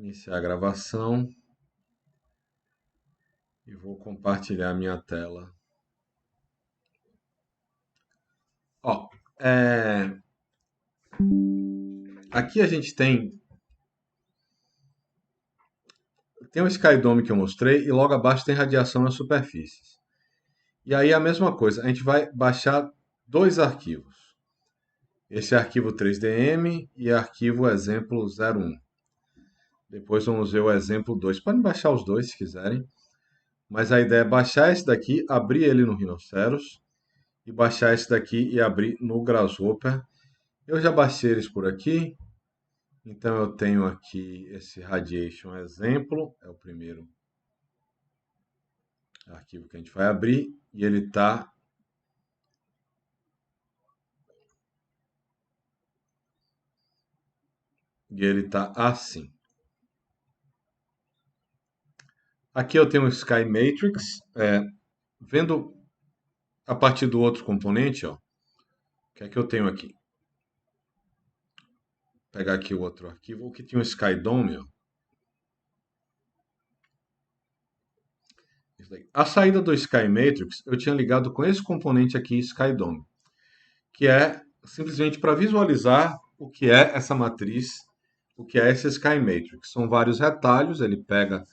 Iniciar a gravação e vou compartilhar minha tela. Ó, aqui a gente tem o Skydome que eu mostrei e logo abaixo tem radiação nas superfícies. E aí a mesma coisa, a gente vai baixar dois arquivos. Esse arquivo 3DM e arquivo exemplo 01. Depois vamos ver o exemplo 2. Podem baixar os dois se quiserem. Mas a ideia é baixar esse daqui, abrir ele no Rhinoceros e baixar esse daqui e abrir no Grasshopper. Eu já baixei eles por aqui. Então eu tenho aqui esse Radiation exemplo, é o primeiro arquivo que a gente vai abrir e ele está assim. Aqui eu tenho o Sky Matrix, vendo a partir do outro componente, ó. O que é que eu tenho aqui? Vou pegar aqui o outro arquivo, o que tinha o Sky Dome, ó. A saída do Sky Matrix eu tinha ligado com esse componente aqui, Sky Dome, que é simplesmente para visualizar o que é essa matriz, o que é esse Sky Matrix. São vários retalhos, ele pega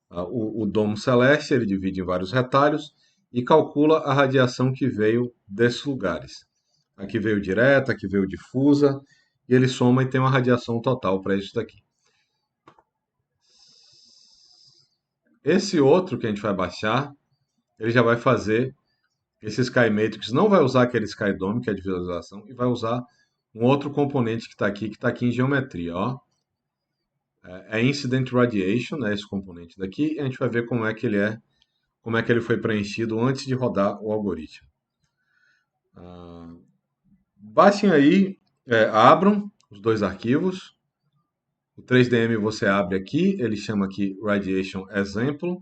o domo celeste, ele divide em vários retalhos e calcula a radiação que veio desses lugares. Aqui veio direta, aqui veio difusa, e ele soma e tem uma radiação total para isso daqui. Esse outro que a gente vai baixar, ele já vai fazer esse Sky Matrix, não vai usar aquele Sky Dome, que é de visualização, e vai usar um outro componente que está aqui em geometria, ó. É Incident Radiation, né, esse componente daqui, e a gente vai ver como é que ele foi preenchido antes de rodar o algoritmo. Baixem aí, abram os dois arquivos. O 3DM você abre aqui, ele chama aqui Radiation Example.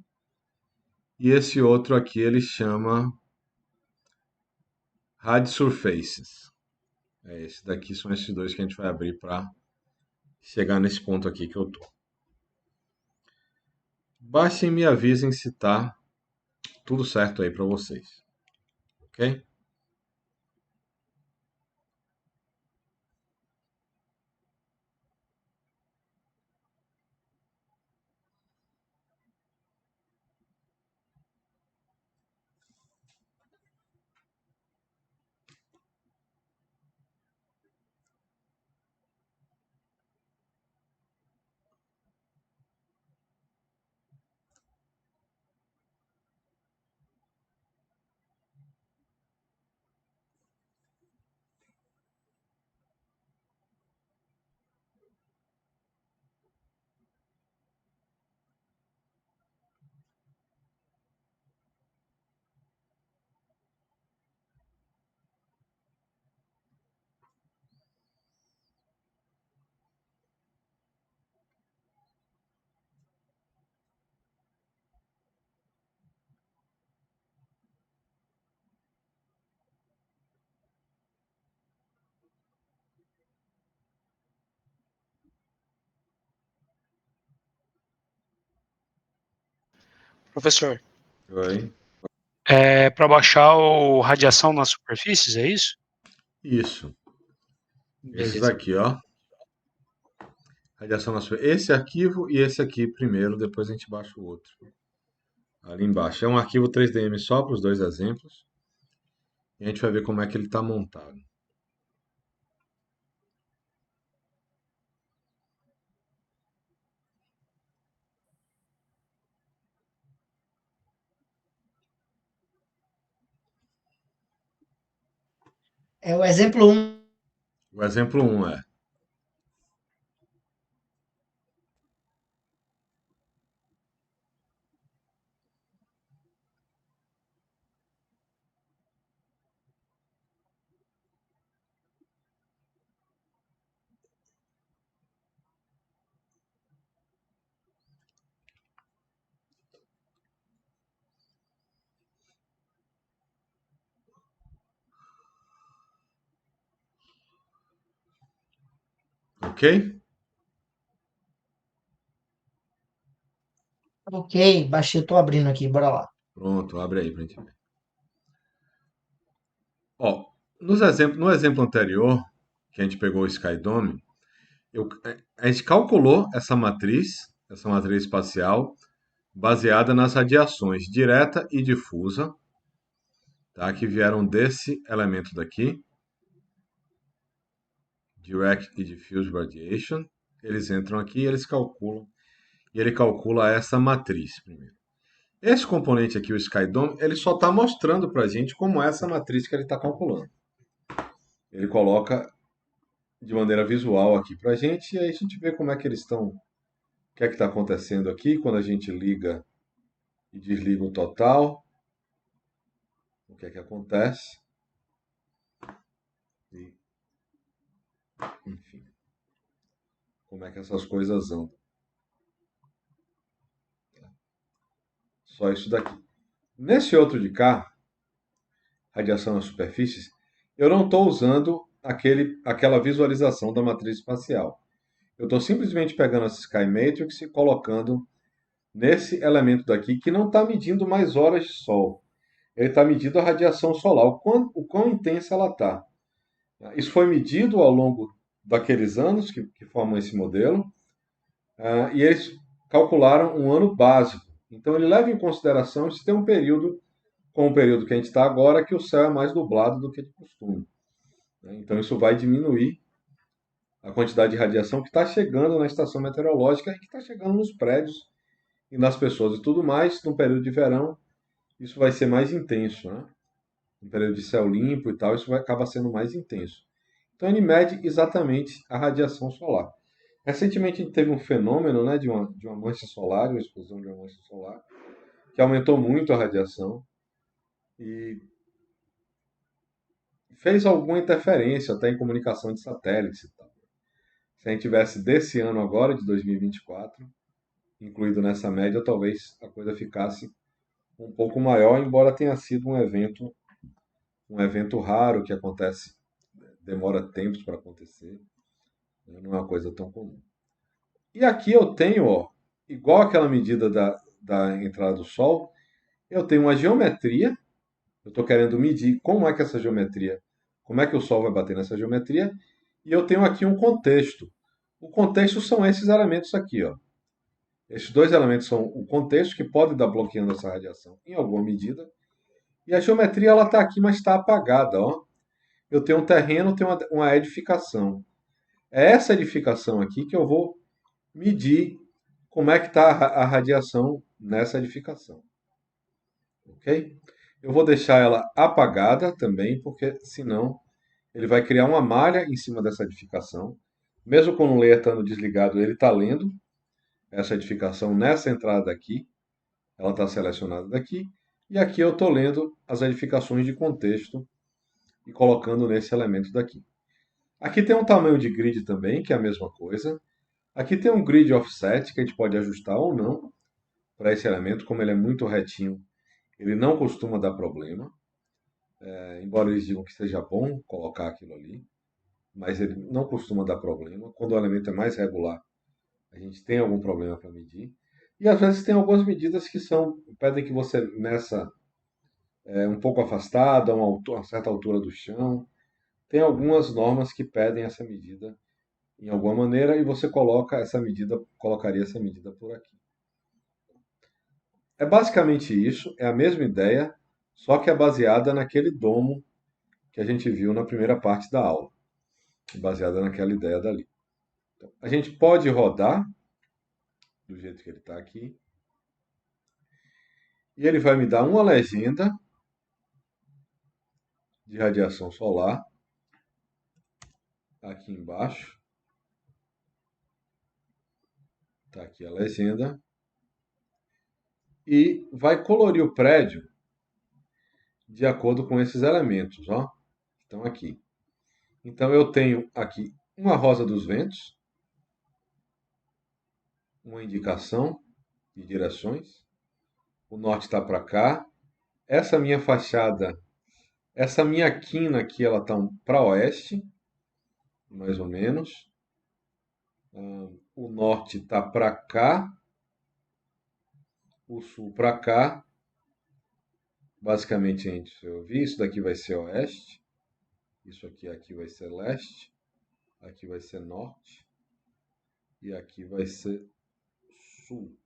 E esse outro aqui ele chama Rad Surfaces. Esse daqui são esses dois que a gente vai abrir para chegar nesse ponto aqui que eu tô. Baixem e me avisem se tá tudo certo aí para vocês. Ok? Professor, Oi. para baixar o radiação nas superfícies, é isso? Isso. Esses Beleza. aqui, ó. Radiação na esse arquivo e esse aqui primeiro, depois a gente baixa o outro. Ali embaixo. É um arquivo 3DM só para os dois exemplos. E a gente vai ver como é que ele está montado. É o exemplo 1. O exemplo 1 é. Ok? Ok, baixei, eu tô abrindo aqui, bora lá. Pronto, abre aí para a gente ver. Ó, no exemplo anterior, que a gente pegou o Skydome, a gente calculou essa matriz espacial, baseada nas radiações direta e difusa, tá, que vieram desse elemento daqui, Direct e Diffuse Radiation. Eles entram aqui e eles calculam, e ele calcula essa matriz primeiro. Esse componente aqui, o Skydome, ele só está mostrando para a gente como é essa matriz que ele está calculando. Ele coloca de maneira visual aqui para a gente, e aí a gente vê como é que eles estão, o que é que está acontecendo aqui quando a gente liga e desliga o total, o que é que acontece, e, enfim, como é que essas coisas andam. Só isso daqui. Nesse outro de cá, radiação nas superfícies, eu não estou usando aquela visualização da matriz espacial. Eu estou simplesmente pegando essa Sky Matrix e colocando nesse elemento daqui que não está medindo mais horas de sol. Ele está medindo a radiação solar, o quão intensa ela está. Isso foi medido ao longo daqueles anos que formam esse modelo, e eles calcularam um ano básico. Então ele leva em consideração se tem um período, como o período que a gente está agora, que o céu é mais nublado do que de costume. Então isso vai diminuir a quantidade de radiação que está chegando na estação meteorológica e que está chegando nos prédios e nas pessoas e tudo mais. No período de verão, isso vai ser mais intenso, né? No período de céu limpo e tal, isso vai acabar sendo mais intenso. Então ele mede exatamente a radiação solar. Recentemente a gente teve um fenômeno, né, de uma mancha solar, uma explosão de uma mancha solar, que aumentou muito a radiação e fez alguma interferência até em comunicação de satélites e tal. Se a gente tivesse desse ano agora, de 2024, incluído nessa média, talvez a coisa ficasse um pouco maior, embora tenha sido um evento raro que acontece, demora tempos para acontecer, né? Não é uma coisa tão comum. E aqui eu tenho, ó, igual aquela medida da entrada do Sol, eu tenho uma geometria, eu estou querendo medir como é que essa geometria, como é que o Sol vai bater nessa geometria, e eu tenho aqui um contexto. O contexto são esses elementos aqui, ó. Esses dois elementos são o contexto, que pode dar bloqueando essa radiação em alguma medida, e a geometria ela está aqui, mas está apagada, ó. Eu tenho um terreno, tenho uma edificação. É essa edificação aqui que eu vou medir como é que está a radiação nessa edificação. Ok? Eu vou deixar ela apagada também, porque senão ele vai criar uma malha em cima dessa edificação. Mesmo com o layer estando desligado, ele está lendo essa edificação nessa entrada aqui. Ela está selecionada daqui. E aqui eu estou lendo as edificações de contexto e colocando nesse elemento daqui. Aqui tem um tamanho de grid também, que é a mesma coisa. Aqui tem um grid offset, que a gente pode ajustar ou não para esse elemento. Como ele é muito retinho, ele não costuma dar problema. Embora eles digam que seja bom colocar aquilo ali, mas ele não costuma dar problema. Quando o elemento é mais regular, a gente tem algum problema para medir. E às vezes tem algumas medidas que pedem que você meça um pouco afastado, a uma certa altura do chão. Tem algumas normas que pedem essa medida em alguma maneira e você colocaria essa medida por aqui. É basicamente isso, é a mesma ideia, só que é baseada naquele domo que a gente viu na primeira parte da aula, baseada naquela ideia dali. Então, a gente pode rodar do jeito que ele está aqui, e ele vai me dar uma legenda de radiação solar aqui embaixo. Está aqui a legenda. E vai colorir o prédio de acordo com esses elementos, ó, que estão aqui. Então eu tenho aqui uma rosa dos ventos, uma indicação de direções. O norte está para cá. Essa minha fachada, essa minha quina aqui, ela está para oeste, mais ou menos. O norte está para cá. o sul para cá. Basicamente, gente, eu vi, isso daqui vai ser oeste, isso aqui vai ser leste, aqui vai ser norte e aqui vai ser sul.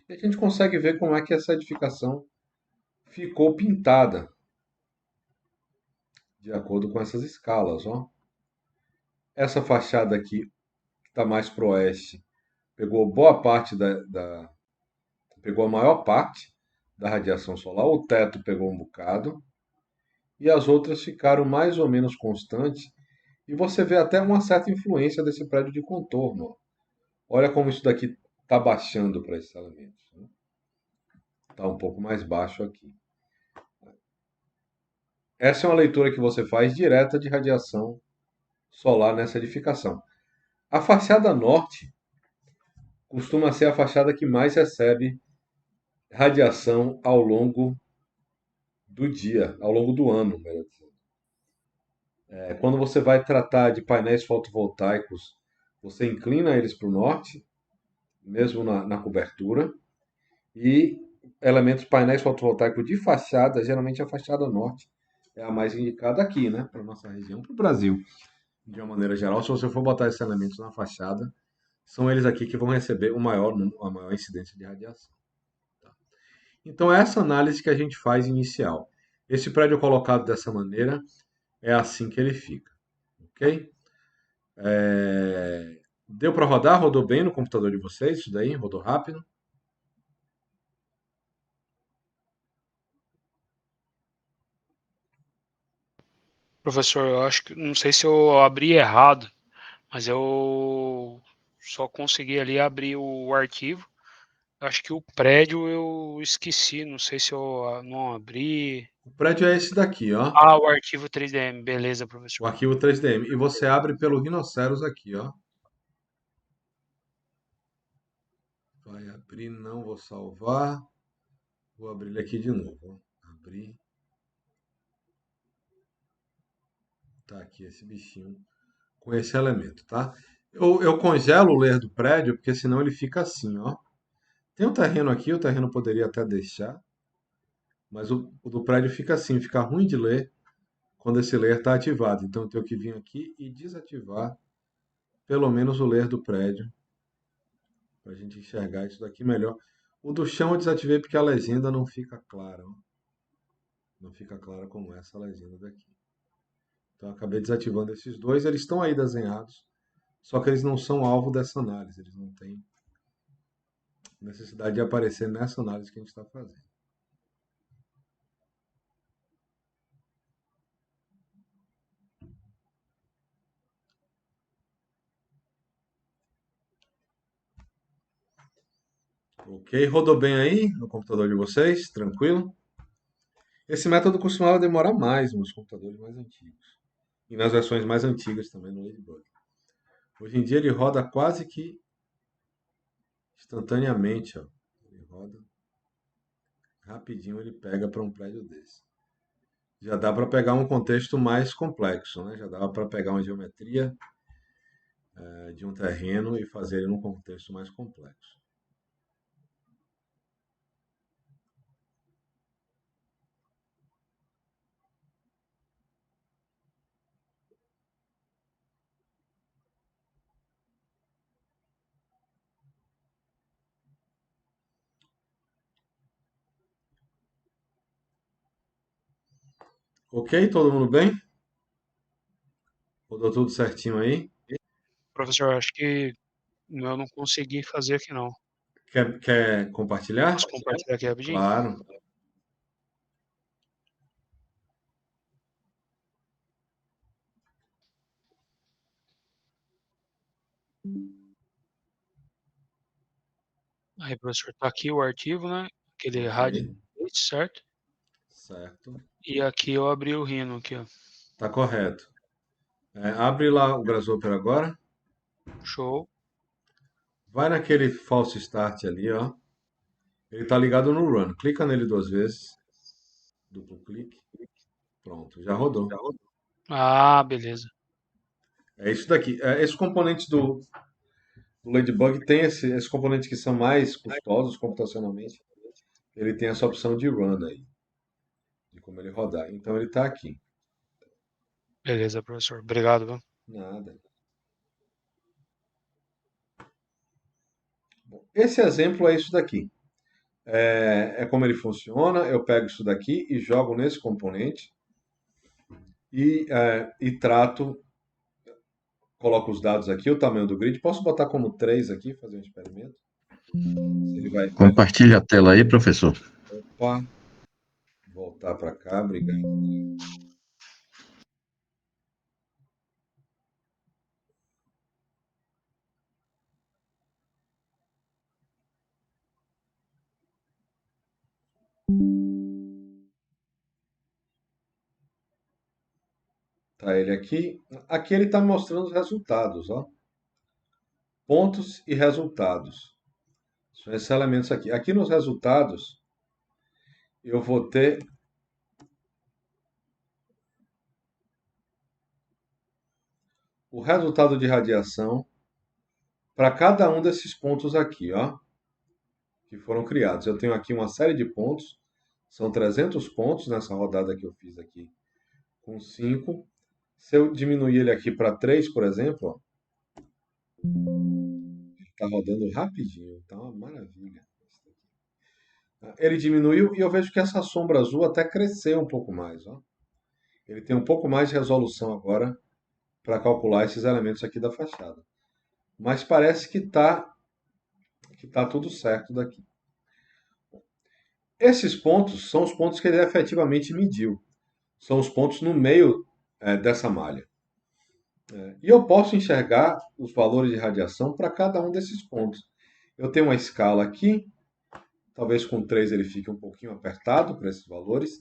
E a gente consegue ver como é que essa edificação ficou pintada de acordo com essas escalas, ó. Essa fachada aqui, que está mais pro oeste, pegou boa parte pegou a maior parte da radiação solar, o teto pegou um bocado, e as outras ficaram mais ou menos constantes, e você vê até uma certa influência desse prédio de contorno. Olha como isso daqui está baixando para esses elementos. Está um pouco mais baixo aqui. Essa é uma leitura que você faz direta de radiação solar nessa edificação. A fachada norte costuma ser a fachada que mais recebe radiação ao longo do dia, ao longo do ano, melhor dizendo. Quando você vai tratar de painéis fotovoltaicos, você inclina eles para o norte, mesmo na cobertura, e elementos painéis fotovoltaicos de fachada, geralmente a fachada norte é a mais indicada aqui, né, para nossa região, para o Brasil, de uma maneira geral. Se você for botar esses elementos na fachada, são eles aqui que vão receber a maior incidência de radiação. Então, é essa análise que a gente faz inicial. Esse prédio colocado dessa maneira é assim que ele fica, ok? Deu para rodar? Rodou bem no computador de vocês? Isso daí? Rodou rápido? Professor, eu acho que não sei se eu abri errado, mas eu só consegui ali abrir o arquivo. Acho que o prédio eu esqueci, não sei se eu não abri. O prédio é esse daqui, ó. Ah, o arquivo 3DM, beleza, O professor. arquivo 3DM. E você abre pelo Rhinoceros aqui, ó. Vai abrir, não vou salvar. Vou abrir ele aqui de novo, ó. Abrir. Tá aqui esse bichinho com esse elemento, tá? Eu congelo o layer do prédio, porque senão ele fica assim, ó. Tem um terreno aqui, o terreno poderia até deixar, mas o do prédio fica assim, fica ruim de ler quando esse layer está ativado. Então eu tenho que vir aqui e desativar pelo menos o layer do prédio, para a gente enxergar isso daqui melhor. O do chão eu desativei porque a legenda não fica clara, ó. Não fica clara como essa legenda daqui. Então eu acabei desativando esses dois, eles estão aí desenhados, só que eles não são alvo dessa análise, eles não têm necessidade de aparecer nessa análise que a gente está fazendo. Ok, rodou bem aí no computador de vocês? Tranquilo? Esse método costumava demorar mais nos computadores mais antigos. E nas versões mais antigas também no Ladybug. Hoje em dia ele roda quase que instantaneamente, ó. Ele roda rapidinho, ele pega para um prédio desse. Já dá para pegar um contexto mais complexo, né? Já dá para pegar uma geometria de um terreno e fazer ele num contexto mais complexo. Ok, todo mundo bem? Rodou tudo certinho aí? Professor, acho que eu não consegui fazer aqui não. Quer compartilhar? Posso compartilhar aqui rapidinho? Claro. Aí, professor, tá aqui o arquivo, né? Aquele Ok, rádio, certo? certo. E aqui eu abri o Rhino aqui, ó. Tá correto. Abre lá o Grasshopper agora. Show. Vai naquele false start ali, ó. Ele tá ligado no run. Clica nele duas vezes. Duplo clique. Pronto, já rodou. Ah, beleza. É isso daqui. Esses componentes do Ladybug tem esses componentes que são mais custosos computacionalmente. ele tem essa opção de run aí, de como ele rodar. Então ele está aqui. Beleza, professor. Obrigado, viu? Nada. Bom, esse exemplo é isso daqui. É como ele funciona. Eu pego isso daqui e jogo nesse componente e trato, coloco os dados aqui, o tamanho do grid. Posso botar como 3 aqui, fazer um experimento? Se ele vai. Compartilhe a tela aí, professor. Opa, voltar para cá, obrigado. Tá ele aqui. Aqui ele está mostrando os resultados, ó. Pontos e resultados. São esses elementos aqui. Aqui nos resultados, eu vou ter o resultado de radiação para cada um desses pontos aqui, ó, que foram criados. Eu tenho aqui uma série de pontos, são 300 pontos nessa rodada que eu fiz aqui com 5. Se eu diminuir ele aqui para 3, por exemplo, ó, ele está rodando rapidinho, tá uma maravilha. Ele diminuiu e eu vejo que essa sombra azul até cresceu um pouco mais, ó. Ele tem um pouco mais de resolução agora para calcular esses elementos aqui da fachada. Mas parece que tá tudo certo daqui. Esses pontos são os pontos que ele efetivamente mediu. São os pontos no meio dessa malha. E eu posso enxergar os valores de radiação para cada um desses pontos. Eu tenho uma escala aqui, talvez com 3 ele fique um pouquinho apertado para esses valores,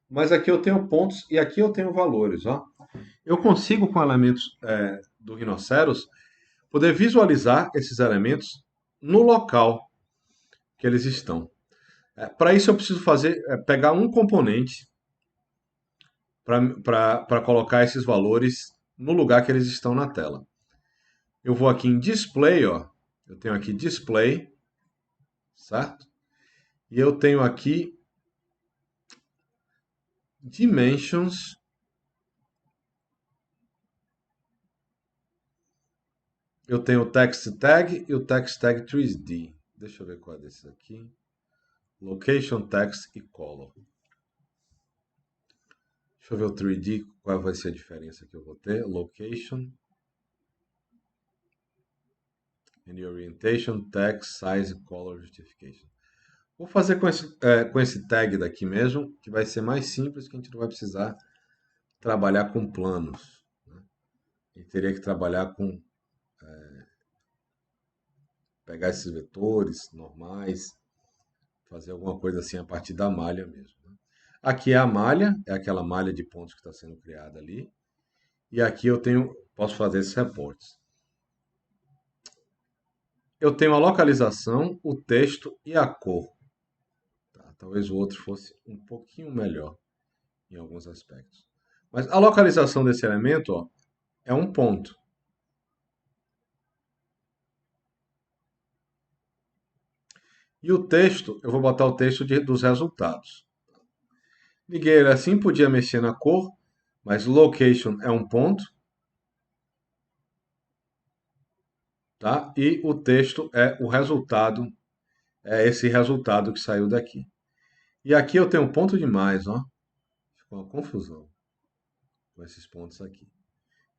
mas aqui eu tenho pontos e aqui eu tenho valores. Ó. Eu consigo, com elementos do Rhinoceros, poder visualizar esses elementos no local que eles estão. Para isso eu preciso pegar um componente para colocar esses valores no lugar que eles estão na tela. Eu vou aqui em Display, ó. Eu tenho aqui Display, certo? E eu tenho aqui Dimensions. Eu tenho o Text Tag e o Text Tag 3D. Deixa eu ver qual é desses aqui. Location, Text e Color. Deixa eu ver o 3D, qual vai ser a diferença que eu vou ter. Location. And Orientation, Text, Size, Color, Justification. Vou fazer com esse tag daqui mesmo, que vai ser mais simples, que a gente não vai precisar trabalhar com planos. Né? A gente teria que trabalhar com... pegar esses vetores normais, fazer alguma coisa assim a partir da malha mesmo. Né? Aqui é a malha, é aquela malha de pontos que está sendo criada ali. E aqui posso fazer esses reportes. Eu tenho a localização, o texto e a cor. Tá? Talvez o outro fosse um pouquinho melhor em alguns aspectos. Mas a localização desse elemento, ó, é um ponto. E o texto, eu vou botar o texto dos resultados. Liguei ele assim, podia mexer na cor, mas location é um ponto. Tá? E o texto é o resultado, é esse resultado que saiu daqui. E aqui eu tenho um ponto demais, ó. Ficou uma confusão com esses pontos aqui.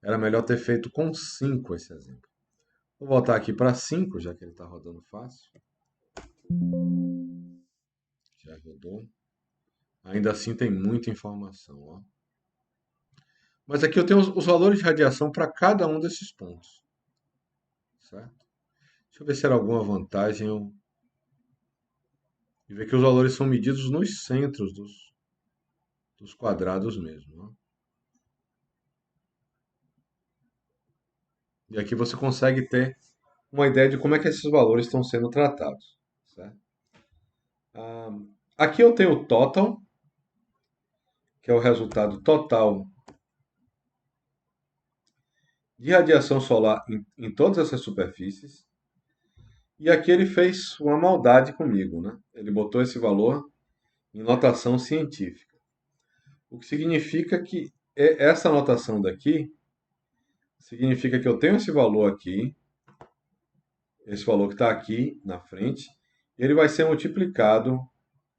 Era melhor ter feito com 5 esse exemplo. Vou voltar aqui para 5, já que ele está rodando fácil. Já rodou. Ainda assim tem muita informação, ó. Mas aqui eu tenho os valores de radiação para cada um desses pontos. Certo? Deixa eu ver se era alguma vantagem e ver que os valores são medidos nos centros dos quadrados mesmo. Ó. E aqui você consegue ter uma ideia de como é que esses valores estão sendo tratados. Certo? Aqui eu tenho o total, que é o resultado total de radiação solar em todas essas superfícies. E aqui ele fez uma maldade comigo, né? Ele botou esse valor em notação científica. O que significa que essa notação daqui significa que eu tenho esse valor aqui, esse valor que está aqui na frente, e ele vai ser multiplicado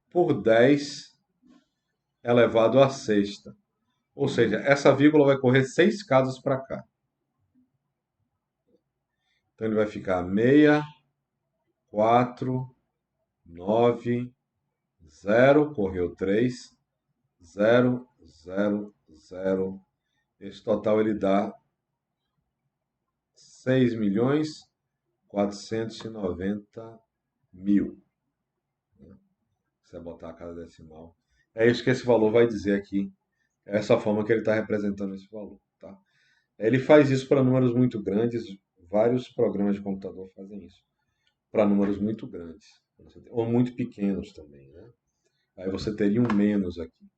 por 10 elevado à sexta. Ou seja, essa vírgula vai correr 6 casas para cá. Então ele vai ficar 6, 4, 9, 0, correu 3, 0, 0, 0. Esse total ele dá 6.490.000. Se você botar a cada decimal. É isso que esse valor vai dizer aqui. É essa forma que ele está representando esse valor. Tá? Ele faz isso para números muito grandes. Vários programas de computador fazem isso. Para números muito grandes. Ou muito pequenos também. Né? Aí você teria um menos aqui.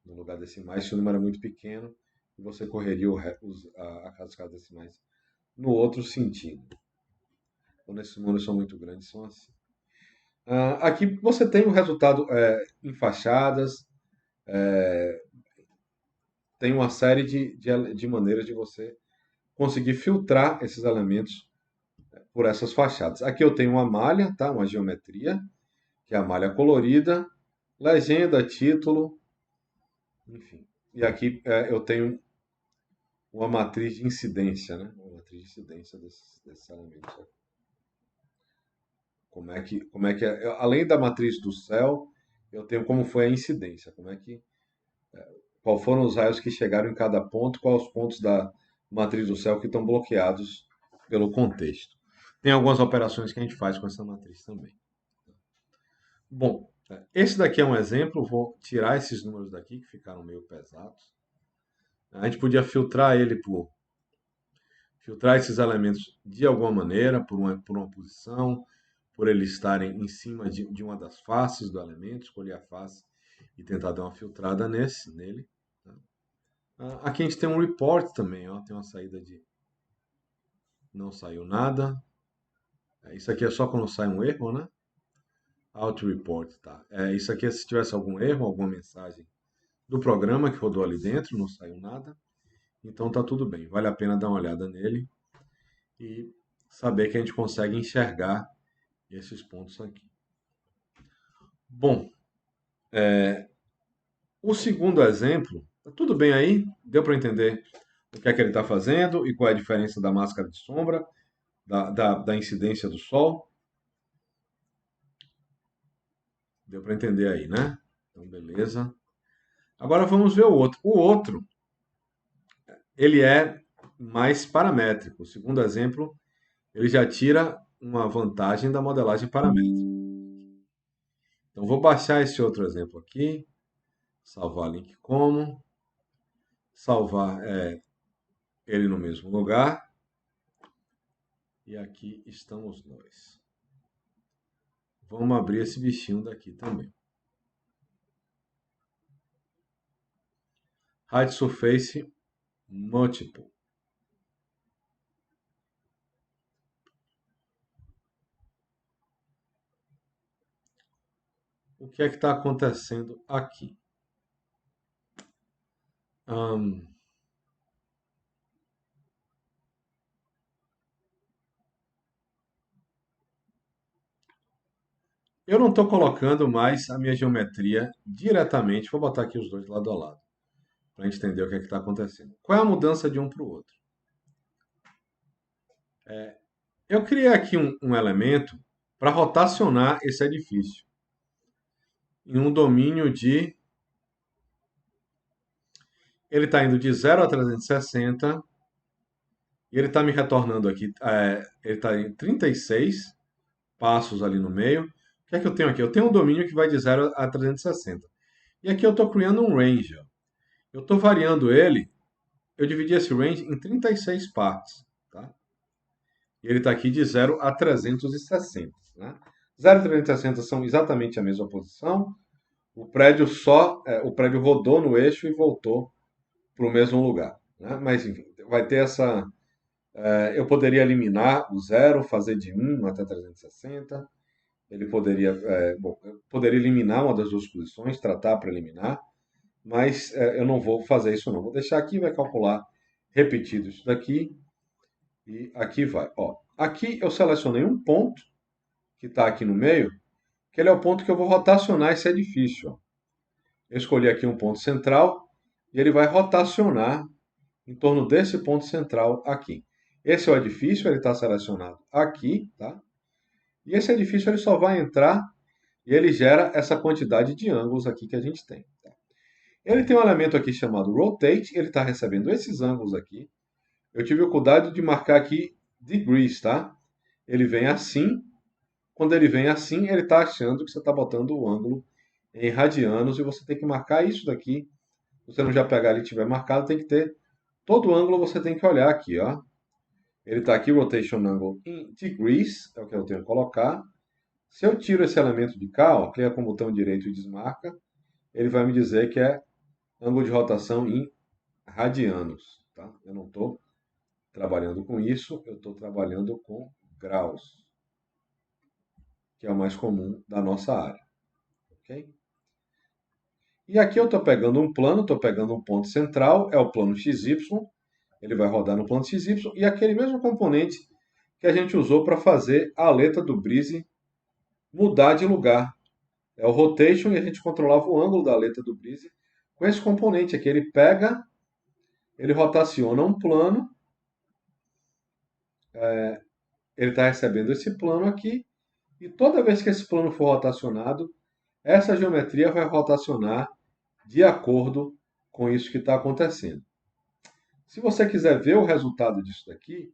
No lugar decimais, se o número é muito pequeno, você correria as casas decimais no outro sentido. Quando esses números são muito grandes, são assim. Aqui você tem o resultado em fachadas, tem uma série de maneiras de você conseguir filtrar esses elementos por essas fachadas. Aqui eu tenho uma malha, tá? Uma geometria, que é a malha colorida, legenda, título, enfim. E aqui eu tenho uma matriz de incidência, né? Uma matriz de incidência desses elementos. Como é que é? Além da matriz do céu, eu tenho como foi a incidência, qual foram os raios que chegaram em cada ponto, quais os pontos da matriz do céu que estão bloqueados pelo contexto. Tem algumas operações que a gente faz com essa matriz também. Bom, esse daqui é um exemplo, vou tirar esses números daqui que ficaram meio pesados. A gente podia filtrar esses elementos de alguma maneira, por uma posição, por eles estarem em cima de uma das faces do elemento, escolher a face e tentar dar uma filtrada nele. Tá? Aqui a gente tem um report também, ó, tem uma saída de não saiu nada. Isso aqui é só quando sai um erro, né? Auto report, tá? Isso aqui é se tivesse algum erro, alguma mensagem do programa que rodou ali dentro, não saiu nada. Então tá tudo bem, vale a pena dar uma olhada nele e saber que a gente consegue enxergar esses pontos aqui. Bom, o segundo exemplo, tudo bem aí? Deu para entender o que é que ele está fazendo e qual é a diferença da máscara de sombra, da incidência do sol? Deu para entender aí, né? Então, beleza. Agora vamos ver o outro. O outro, ele é mais paramétrico. O segundo exemplo, ele já tira uma vantagem da modelagem paramétrica. Então, vou baixar esse outro exemplo aqui, salvar link como, salvar ele no mesmo lugar, e aqui estamos nós. Vamos abrir esse bichinho daqui também. Height Surface Multiple. O que é que está acontecendo aqui? Eu não estou colocando mais a minha geometria diretamente. Vou botar aqui os dois lado a lado, para a gente entender o que é que está acontecendo. Qual é a mudança de um para o outro? Eu criei aqui um elemento para rotacionar esse edifício em um domínio de... Ele está indo de 0 a 360 e ele está me retornando aqui. Ele está em 36 passos ali no meio. O que é que eu tenho aqui? Eu tenho um domínio que vai de 0 a 360. E aqui eu estou criando um range. Eu estou variando ele. Eu dividi esse range em 36 partes. Tá? E ele está aqui de 0 a 360. Né? 0 a 360 são exatamente a mesma posição. O prédio rodou no eixo e voltou para o mesmo lugar. Né? Mas, enfim, vai ter Eu poderia eliminar o 0, fazer de 1 até 360. Ele poderia, eu poderia eliminar uma das duas posições, tratar para eliminar, mas eu não vou fazer isso não. Vou deixar aqui, vai calcular repetido isso daqui, e aqui vai. Ó, aqui eu selecionei um ponto, que está aqui no meio, que ele é o ponto que eu vou rotacionar esse edifício. Ó. Eu escolhi aqui um ponto central, e ele vai rotacionar em torno desse ponto central aqui. Esse é o edifício, ele está selecionado aqui, tá? E esse edifício ele só vai entrar e ele gera essa quantidade de ângulos aqui que a gente tem. Tá? Ele tem um elemento aqui chamado Rotate, ele está recebendo esses ângulos aqui. Eu tive o cuidado de marcar aqui Degrees, tá? Ele vem assim. Quando ele vem assim, ele está achando que você está botando o ângulo em radianos e você tem que marcar isso daqui. Se você não já pegar ele e tiver marcado, tem que ter todo o ângulo, você tem que olhar aqui, ó. Ele está aqui, Rotation Angle in Degrees, é o que eu tenho que colocar. Se eu tiro esse elemento de cá, ó, clica com o botão direito e desmarca, ele vai me dizer que é ângulo de rotação em radianos. Tá? Eu não estou trabalhando com isso, eu estou trabalhando com graus, que é o mais comum da nossa área. Okay? E aqui eu estou pegando um plano, estou pegando um ponto central, é o plano XY, ele vai rodar no plano XY, e aquele mesmo componente que a gente usou para fazer a aleta do Breeze mudar de lugar. É o rotation e a gente controlava o ângulo da aleta do Breeze com esse componente aqui. Ele pega, ele rotaciona um plano, ele está recebendo esse plano aqui, e toda vez que esse plano for rotacionado, essa geometria vai rotacionar de acordo com isso que está acontecendo. Se você quiser ver o resultado disso daqui,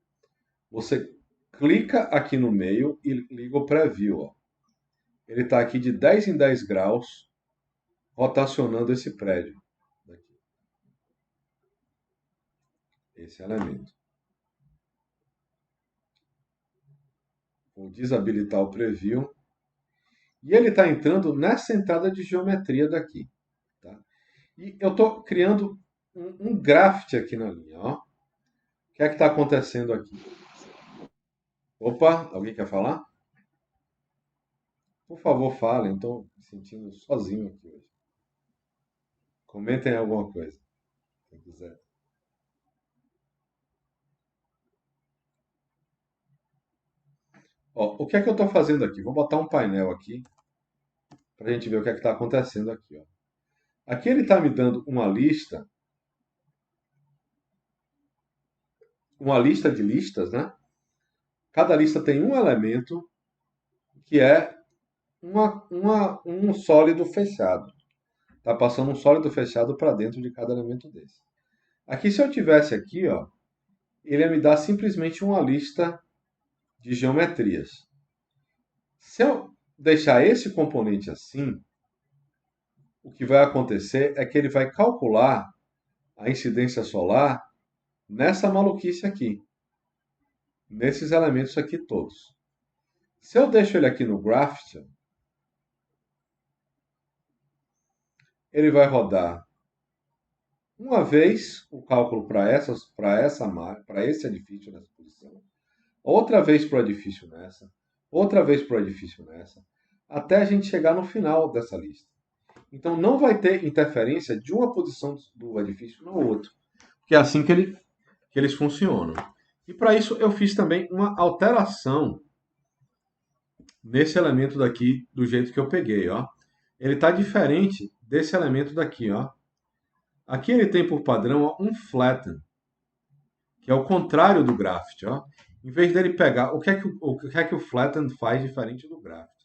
você clica aqui no meio e liga o Preview. Ó. Ele está aqui de 10 em 10 graus, rotacionando esse prédio. Daqui. Esse elemento. Vou desabilitar o Preview. E ele está entrando nessa entrada de geometria daqui. Tá? E eu estou criando um graft aqui na linha. Ó. O que é que está acontecendo aqui? Opa, alguém quer falar? Por favor, falem. Estou me sentindo sozinho aqui hoje. Comentem alguma coisa, quem quiser. Ó, o que é que eu estou fazendo aqui? Vou botar um painel aqui para a gente ver o que é que está acontecendo aqui. Ó. Aqui ele está me dando uma lista de listas, né? Cada lista tem um elemento que é um sólido fechado. Está passando um sólido fechado para dentro de cada elemento desse. Aqui, se eu tivesse aqui, ó, ele ia me dar simplesmente uma lista de geometrias. Se eu deixar esse componente assim, o que vai acontecer é que ele vai calcular a incidência solar nessa maluquice aqui, nesses elementos aqui todos. Se eu deixo ele aqui no Graphical, ele vai rodar uma vez o cálculo para esse edifício nessa posição, outra vez para o edifício nessa, outra vez para o edifício nessa, até a gente chegar no final dessa lista. Então não vai ter interferência de uma posição do edifício na outra, porque é assim que eles funcionam. E para isso eu fiz também uma alteração nesse elemento daqui do jeito que eu peguei, ó. Ele está diferente desse elemento daqui, ó. Aqui ele tem por padrão ó, um flatten, que é o contrário do graft, ó. Em vez dele pegar, o que é que o flatten faz diferente do graft?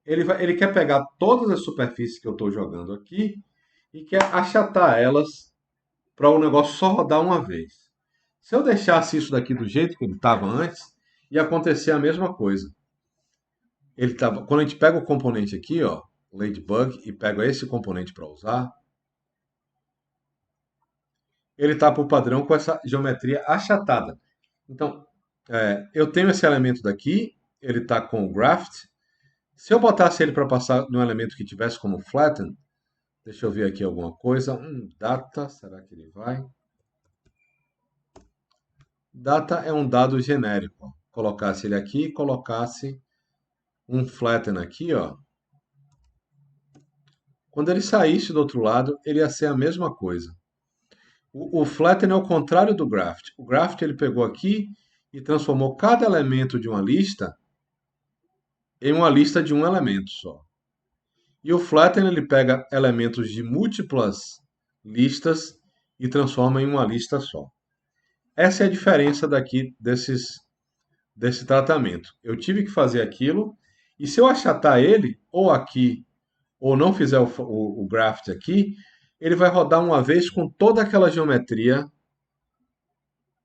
Ele quer pegar todas as superfícies que eu estou jogando aqui e quer achatar elas para o negócio só rodar uma vez. Se eu deixasse isso daqui do jeito que ele estava antes, ia acontecer a mesma coisa. Quando a gente pega o componente aqui, ó, Ladybug, e pega esse componente para usar, ele está por padrão com essa geometria achatada. Então, eu tenho esse elemento daqui, ele está com o graft. Se eu botasse ele para passar num elemento que tivesse como flatten, deixa eu ver aqui alguma coisa. Data, será que ele vai? Data é um dado genérico. Ó. Colocasse ele aqui, colocasse um flatten aqui, ó. Quando ele saísse do outro lado, ele ia ser a mesma coisa. O flatten é o contrário do graft. O graft ele pegou aqui e transformou cada elemento de uma lista em uma lista de um elemento só. E o flatten ele pega elementos de múltiplas listas e transforma em uma lista só. Essa é a diferença daqui desse tratamento. Eu tive que fazer aquilo, e se eu achatar ele, ou aqui, ou não fizer o graft aqui, ele vai rodar uma vez com toda aquela geometria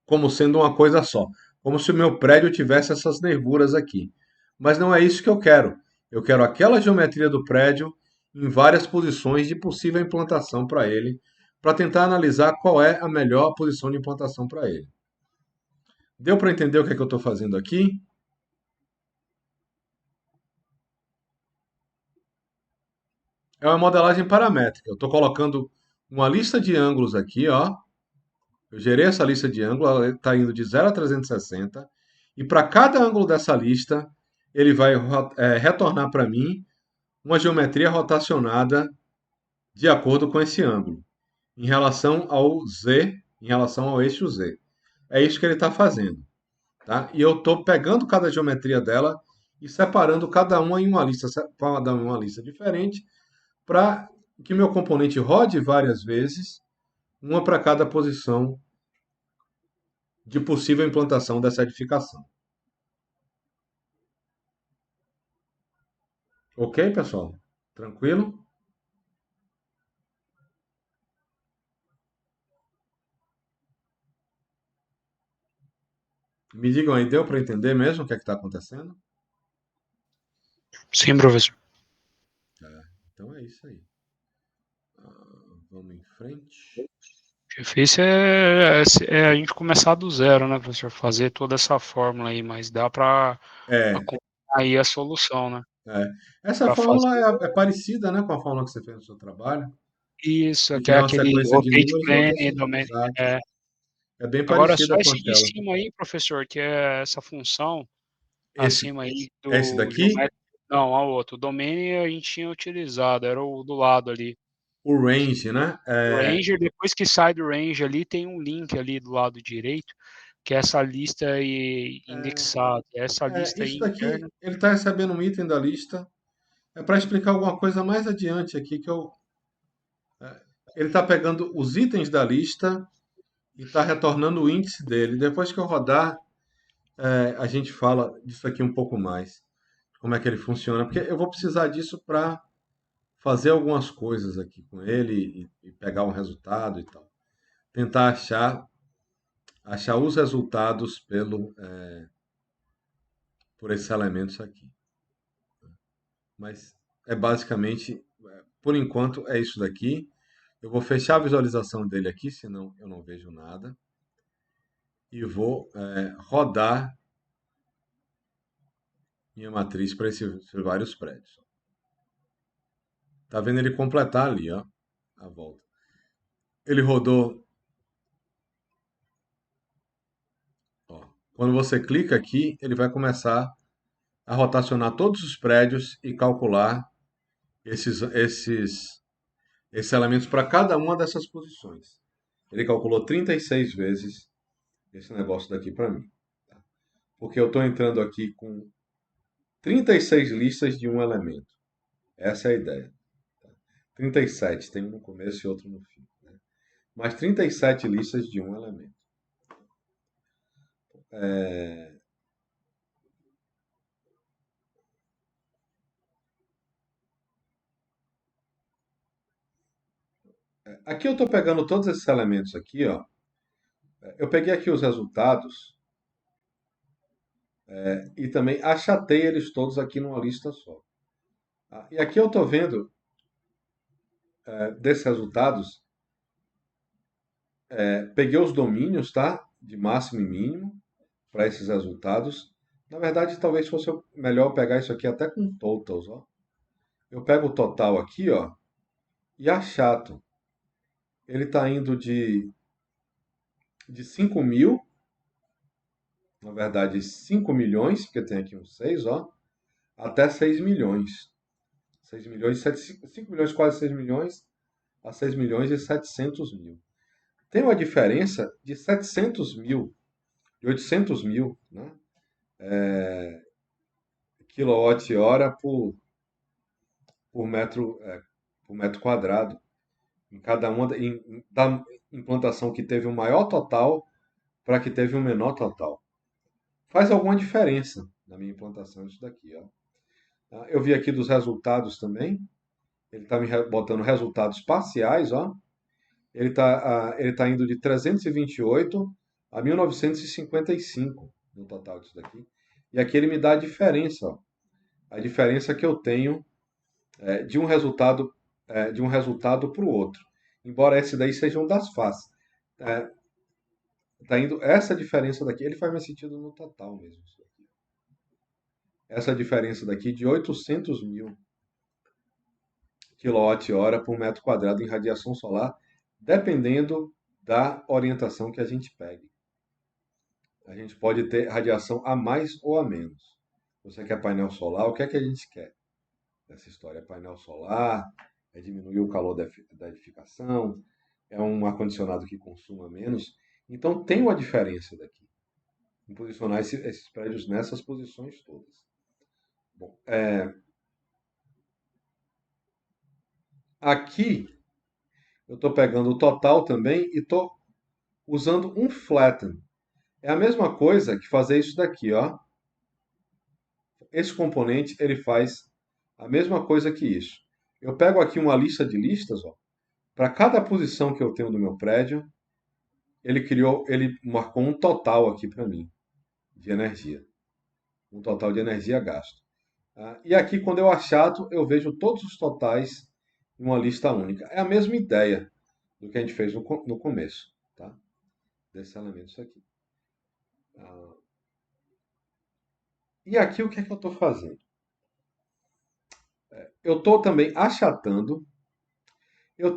como sendo uma coisa só. Como se o meu prédio tivesse essas nervuras aqui. Mas não é isso que eu quero. Eu quero aquela geometria do prédio em várias posições de possível implantação para ele, para tentar analisar qual é a melhor posição de implantação para ele. Deu para entender o que é que eu estou fazendo aqui? É uma modelagem paramétrica. Eu estou colocando uma lista de ângulos aqui, ó. Eu gerei essa lista de ângulos, ela está indo de 0 a 360. E para cada ângulo dessa lista, ele vai retornar para mim uma geometria rotacionada de acordo com esse ângulo, em relação ao Z, em relação ao eixo Z. É isso que ele está fazendo. Tá? E eu estou pegando cada geometria dela e separando cada uma em uma lista diferente, para que meu componente rode várias vezes, uma para cada posição de possível implantação dessa edificação. Ok, pessoal? Tranquilo? Me digam aí, deu para entender mesmo o que é que está acontecendo? Sim, professor. Então é isso aí. Vamos em frente. O difícil é a gente começar do zero, né, professor? Fazer toda essa fórmula aí, mas dá para É, acompanhar aí a solução, né? é. Essa Para fórmula fazer é parecida, né, com a fórmula que você fez no seu trabalho. isso, que Que é é uma aquele sequência de rotate números plane, domain. exato. É. É bem Agora, só parecida com esse de aquela. cima aí, professor, que é essa função Esse, acima aí é esse do daqui, geométrico. Não, a outro. O domain a gente tinha utilizado, era o do lado ali. o range, né? O Ranger, depois que sai do Ranger ali, tem um link ali do lado direito, que é essa lista aí indexada. Essa lista aí Isso daqui, interna. ele está recebendo um item da lista. É para explicar alguma coisa mais adiante aqui que eu. Ele está pegando os itens da lista e está retornando o índice dele. Depois que eu rodar, a gente fala disso aqui um pouco mais. Como é que ele funciona. Porque eu vou precisar disso para fazer algumas coisas aqui com ele e pegar um resultado e tal. Tentar achar os resultados por esses elementos aqui. Mas é basicamente, por enquanto, é isso daqui. Eu vou fechar a visualização dele aqui, senão eu não vejo nada. E vou rodar minha matriz para esses vários prédios. Tá vendo ele completar ali, ó, a volta. Ele rodou. Ó, quando você clica aqui, ele vai começar a rotacionar todos os prédios e calcular esses elementos para cada uma dessas posições. Ele calculou 36 vezes esse negócio daqui para mim. Tá? Porque eu estou entrando aqui com 36 listas de um elemento. Essa é a ideia. Tá? 37, tem um no começo e outro no fim. Né? Mas 37 listas de um elemento. Aqui eu estou pegando todos esses elementos aqui, ó. Eu peguei aqui os resultados e também achatei eles todos aqui numa lista só. Tá? E aqui eu estou vendo desses resultados, peguei os domínios, tá? De máximo e mínimo para esses resultados. Na verdade, talvez fosse melhor pegar isso aqui até com totals, ó. Eu pego o total aqui, ó, e achato. Ele está indo de 5.000 na verdade, 5 milhões, porque tem aqui um 6, ó, até 6 milhões. 6 milhões, 5 milhões, quase 6 milhões, a 6 milhões e 700 mil. Tem uma diferença de 700 mil, de 800 mil, né? Quilowatt-hora por metro quadrado. Em cada uma da implantação que teve um maior total para que teve um menor total. Faz alguma diferença na minha implantação isso daqui, ó. Eu vi aqui dos resultados também. Ele está me botando resultados parciais, ó. Ele tá indo de 328 a 1955 no total disso daqui. E aqui ele me dá a diferença, ó. A diferença que eu tenho de um resultado para o outro. Embora esse daí seja um das faces. Tá indo essa diferença daqui, ele faz mais sentido no total mesmo. Isso aqui. Essa diferença daqui de 800 mil kWh por metro quadrado em radiação solar, dependendo da orientação que a gente pegue. A gente pode ter radiação a mais ou a menos. Você quer painel solar? O que é que a gente quer dessa história? É painel solar? É diminuir o calor da edificação? É um ar-condicionado que consuma menos? Então tem uma diferença daqui, em posicionar esses prédios nessas posições todas. Bom, aqui eu estou pegando o total também e estou usando um flatten. É a mesma coisa que fazer isso daqui, ó. Esse componente ele faz a mesma coisa que isso. Eu pego aqui uma lista de listas, ó. Para cada posição que eu tenho do meu prédio, ele marcou um total aqui para mim de energia, um total de energia gasto. E aqui, quando eu achato, eu vejo todos os totais em uma lista única. É a mesma ideia do que a gente fez no começo, tá? Desses elementos aqui. E aqui o que é que eu estou fazendo? Eu estou também achatando. Eu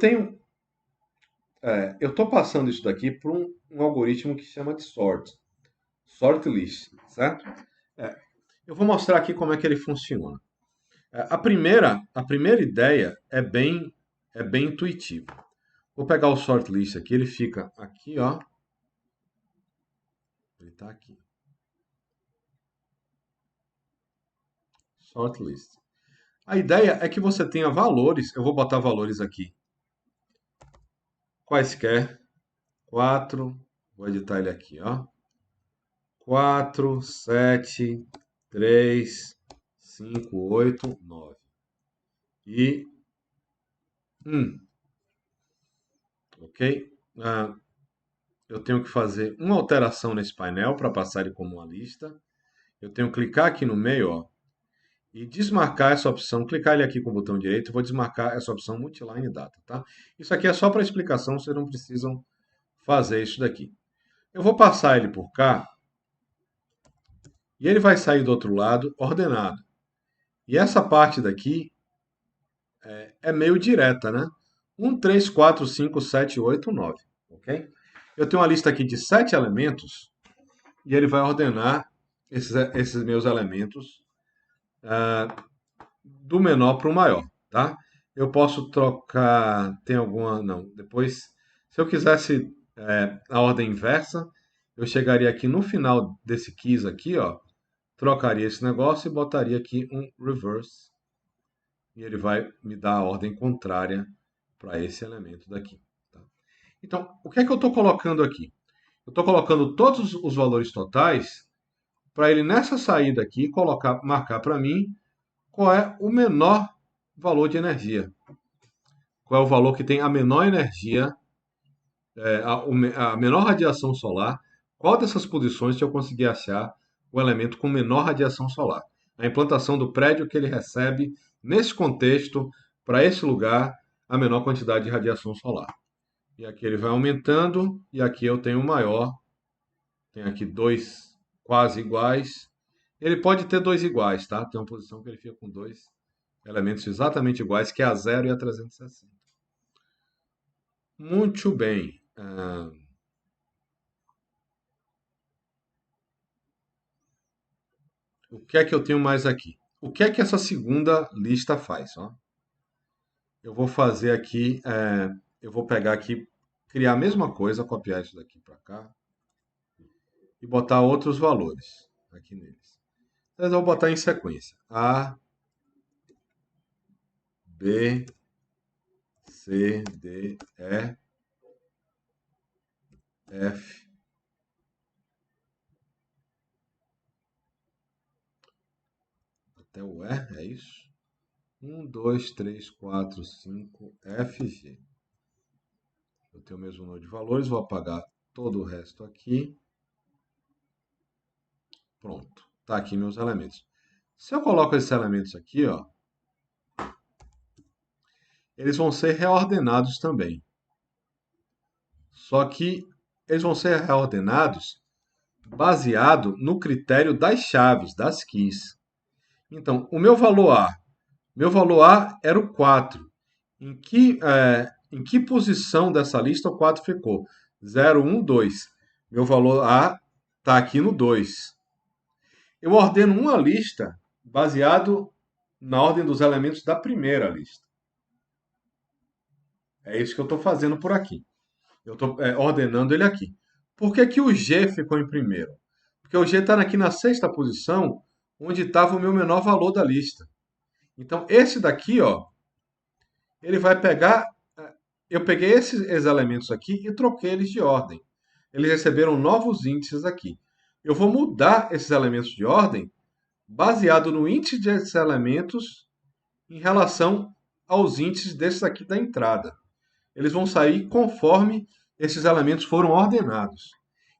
estou passando isso daqui por um algoritmo que chama de sort list, certo? Eu vou mostrar aqui como é que ele funciona. A primeira ideia é bem intuitiva. Vou pegar o sort list aqui, ele fica aqui, ó. Ele está aqui. Sort list. A ideia é que você tenha valores, eu vou botar valores aqui. Quaisquer, 4, vou editar ele aqui, ó. 4, 7, 3, 5, 8, 9 e 1. Ok? Eu tenho que fazer uma alteração nesse painel para passar ele como uma lista. Eu tenho que clicar aqui no meio, ó, e desmarcar essa opção. Clicar ele aqui com o botão direito, eu vou desmarcar essa opção Multiline Data, tá? Isso aqui é só para explicação, vocês não precisam fazer isso daqui. Eu vou passar ele por cá e ele vai sair do outro lado ordenado. E essa parte daqui é meio direta, né? 1, 3, 4, 5, 7, 8, 9, ok? Eu tenho uma lista aqui de 7 elementos e ele vai ordenar esses meus elementos do menor para o maior, tá? Eu posso trocar, tem alguma, não, depois, se eu quisesse a ordem inversa, eu chegaria aqui no final desse keys aqui, ó, trocaria esse negócio e botaria aqui um reverse, e ele vai me dar a ordem contrária para esse elemento daqui. Tá? Então, o que é que eu estou colocando aqui? Eu estou colocando todos os valores totais para ele nessa saída aqui marcar para mim qual é o menor valor de energia. Qual é o valor que tem a menor energia, a menor radiação solar. Qual dessas posições que eu conseguir achar o elemento com menor radiação solar? A implantação do prédio que ele recebe, nesse contexto, para esse lugar, a menor quantidade de radiação solar. E aqui ele vai aumentando, e aqui eu tenho o maior. Tem aqui dois quase iguais. Ele pode ter dois iguais, tá? Tem uma posição que ele fica com dois elementos exatamente iguais, que é a 0 e a 360. Muito bem. O que é que eu tenho mais aqui? O que é que essa segunda lista faz? Ó? Eu vou fazer aqui, eu vou pegar aqui, criar a mesma coisa, copiar isso daqui para cá e botar outros valores aqui neles. Então, eu vou botar em sequência. A, B, C, D, E, F, até o E, é isso? 1, 2, 3, 4, 5, F, G. Eu tenho o mesmo número de valores, vou apagar todo o resto aqui. Pronto, tá aqui meus elementos. Se eu coloco esses elementos aqui, ó, eles vão ser reordenados também. Só que eles vão ser reordenados baseado no critério das chaves, das keys. Então, o meu valor A era o 4. Em que posição dessa lista o 4 ficou? 0, 1, 2. Meu valor A está aqui no 2. Eu ordeno uma lista baseado na ordem dos elementos da primeira lista. É isso que eu estou fazendo por aqui. Eu estou ordenando ele aqui. Por que que o G ficou em primeiro? Porque o G está aqui na sexta posição, onde estava o meu menor valor da lista. Então, esse daqui, ó, ele vai pegar... Eu peguei esses elementos aqui e troquei eles de ordem. Eles receberam novos índices aqui. Eu vou mudar esses elementos de ordem baseado no índice desses elementos em relação aos índices desses aqui da entrada. Eles vão sair conforme esses elementos foram ordenados.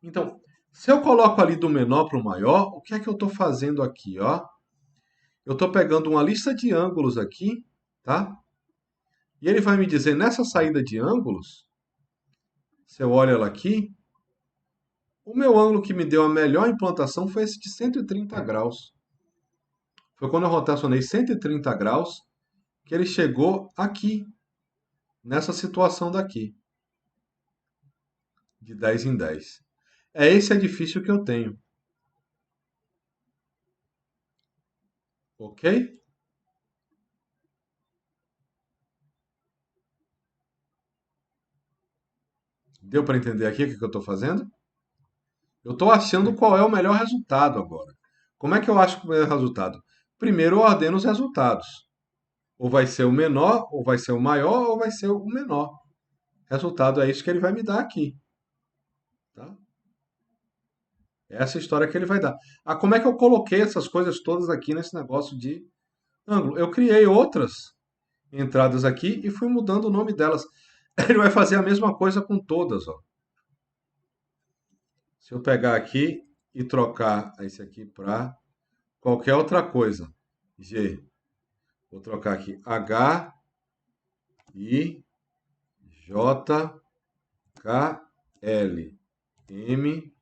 Então, se eu coloco ali do menor para o maior, o que é que eu estou fazendo aqui? Ó? Eu estou pegando uma lista de ângulos aqui, tá? E ele vai me dizer, nessa saída de ângulos, se eu olho ela aqui, o meu ângulo que me deu a melhor implantação foi esse de 130 graus. Foi quando eu rotacionei 130 graus que ele chegou aqui, nessa situação daqui, de 10 em 10. É esse edifício que eu tenho. Ok? Deu para entender aqui o que eu estou fazendo? Eu estou achando qual é o melhor resultado agora. Como é que eu acho o melhor resultado? Primeiro eu ordeno os resultados. Ou vai ser o menor, ou vai ser o maior, ou vai ser o menor. Resultado é isso que ele vai me dar aqui. Tá? Essa é a história que ele vai dar. Ah, como é que eu coloquei essas coisas todas aqui nesse negócio de ângulo? Eu criei outras entradas aqui e fui mudando o nome delas. Ele vai fazer a mesma coisa com todas, ó. Se eu pegar aqui e trocar esse aqui para qualquer outra coisa, G, vou trocar aqui H, I, J, K, L, M,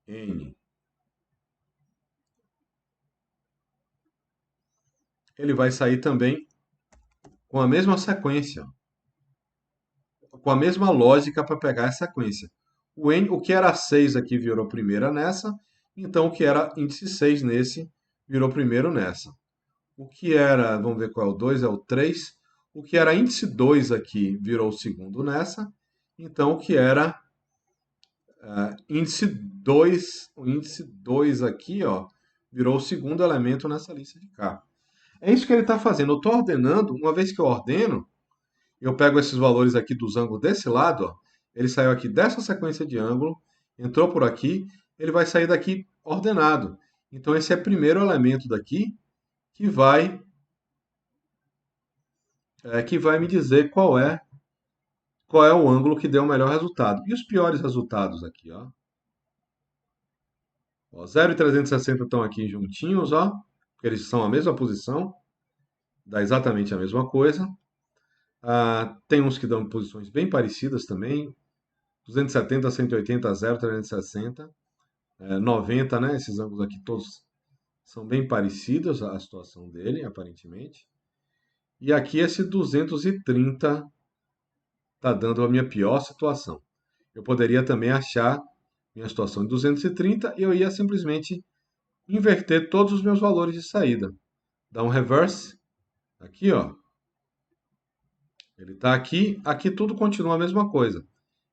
N. Ele vai sair também com a mesma sequência, com a mesma lógica para pegar a sequência. O que era 6 aqui virou primeira nessa, então o que era índice 6 nesse virou primeiro nessa. O que era, vamos ver qual é o 2, é o 3. O que era índice 2 aqui virou o segundo nessa, então o que era índice 2, o índice 2 aqui, ó, virou o segundo elemento nessa lista de cá. É isso que ele está fazendo. Eu estou ordenando, uma vez que eu ordeno, eu pego esses valores aqui dos ângulos desse lado, ó, ele saiu aqui dessa sequência de ângulo, entrou por aqui, ele vai sair daqui ordenado. Então esse é o primeiro elemento daqui que vai me dizer qual é o ângulo que deu o melhor resultado. E os piores resultados aqui, ó. 0 e 360 estão aqui juntinhos, ó, porque eles são a mesma posição, dá exatamente a mesma coisa. Tem uns que dão posições bem parecidas também, 270, 180, 0, 360, 90, né? Esses ângulos aqui todos são bem parecidos, a situação dele, aparentemente. E aqui esse 230 está dando a minha pior situação. Eu poderia também achar minha situação de 230 e eu ia simplesmente inverter todos os meus valores de saída. Dá um reverse, aqui, ó. Ele está aqui, aqui tudo continua a mesma coisa.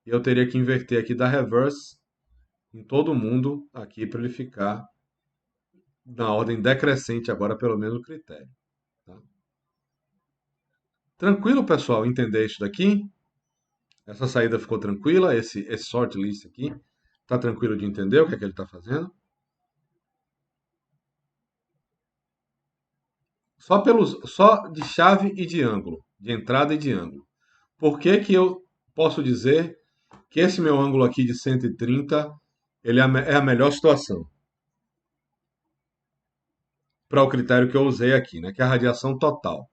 E eu teria que inverter aqui, dar reverse em todo mundo aqui para ele ficar na ordem decrescente agora pelo mesmo critério. Tá? Tranquilo, pessoal, entender isso daqui? Essa saída ficou tranquila, esse sort list aqui. Tá tranquilo de entender o que é que ele está fazendo? Só de chave e de ângulo, de entrada e de ângulo. Por que que eu posso dizer que esse meu ângulo aqui de 130 ele é a melhor situação? Para o critério que eu usei aqui, né, que é a radiação total.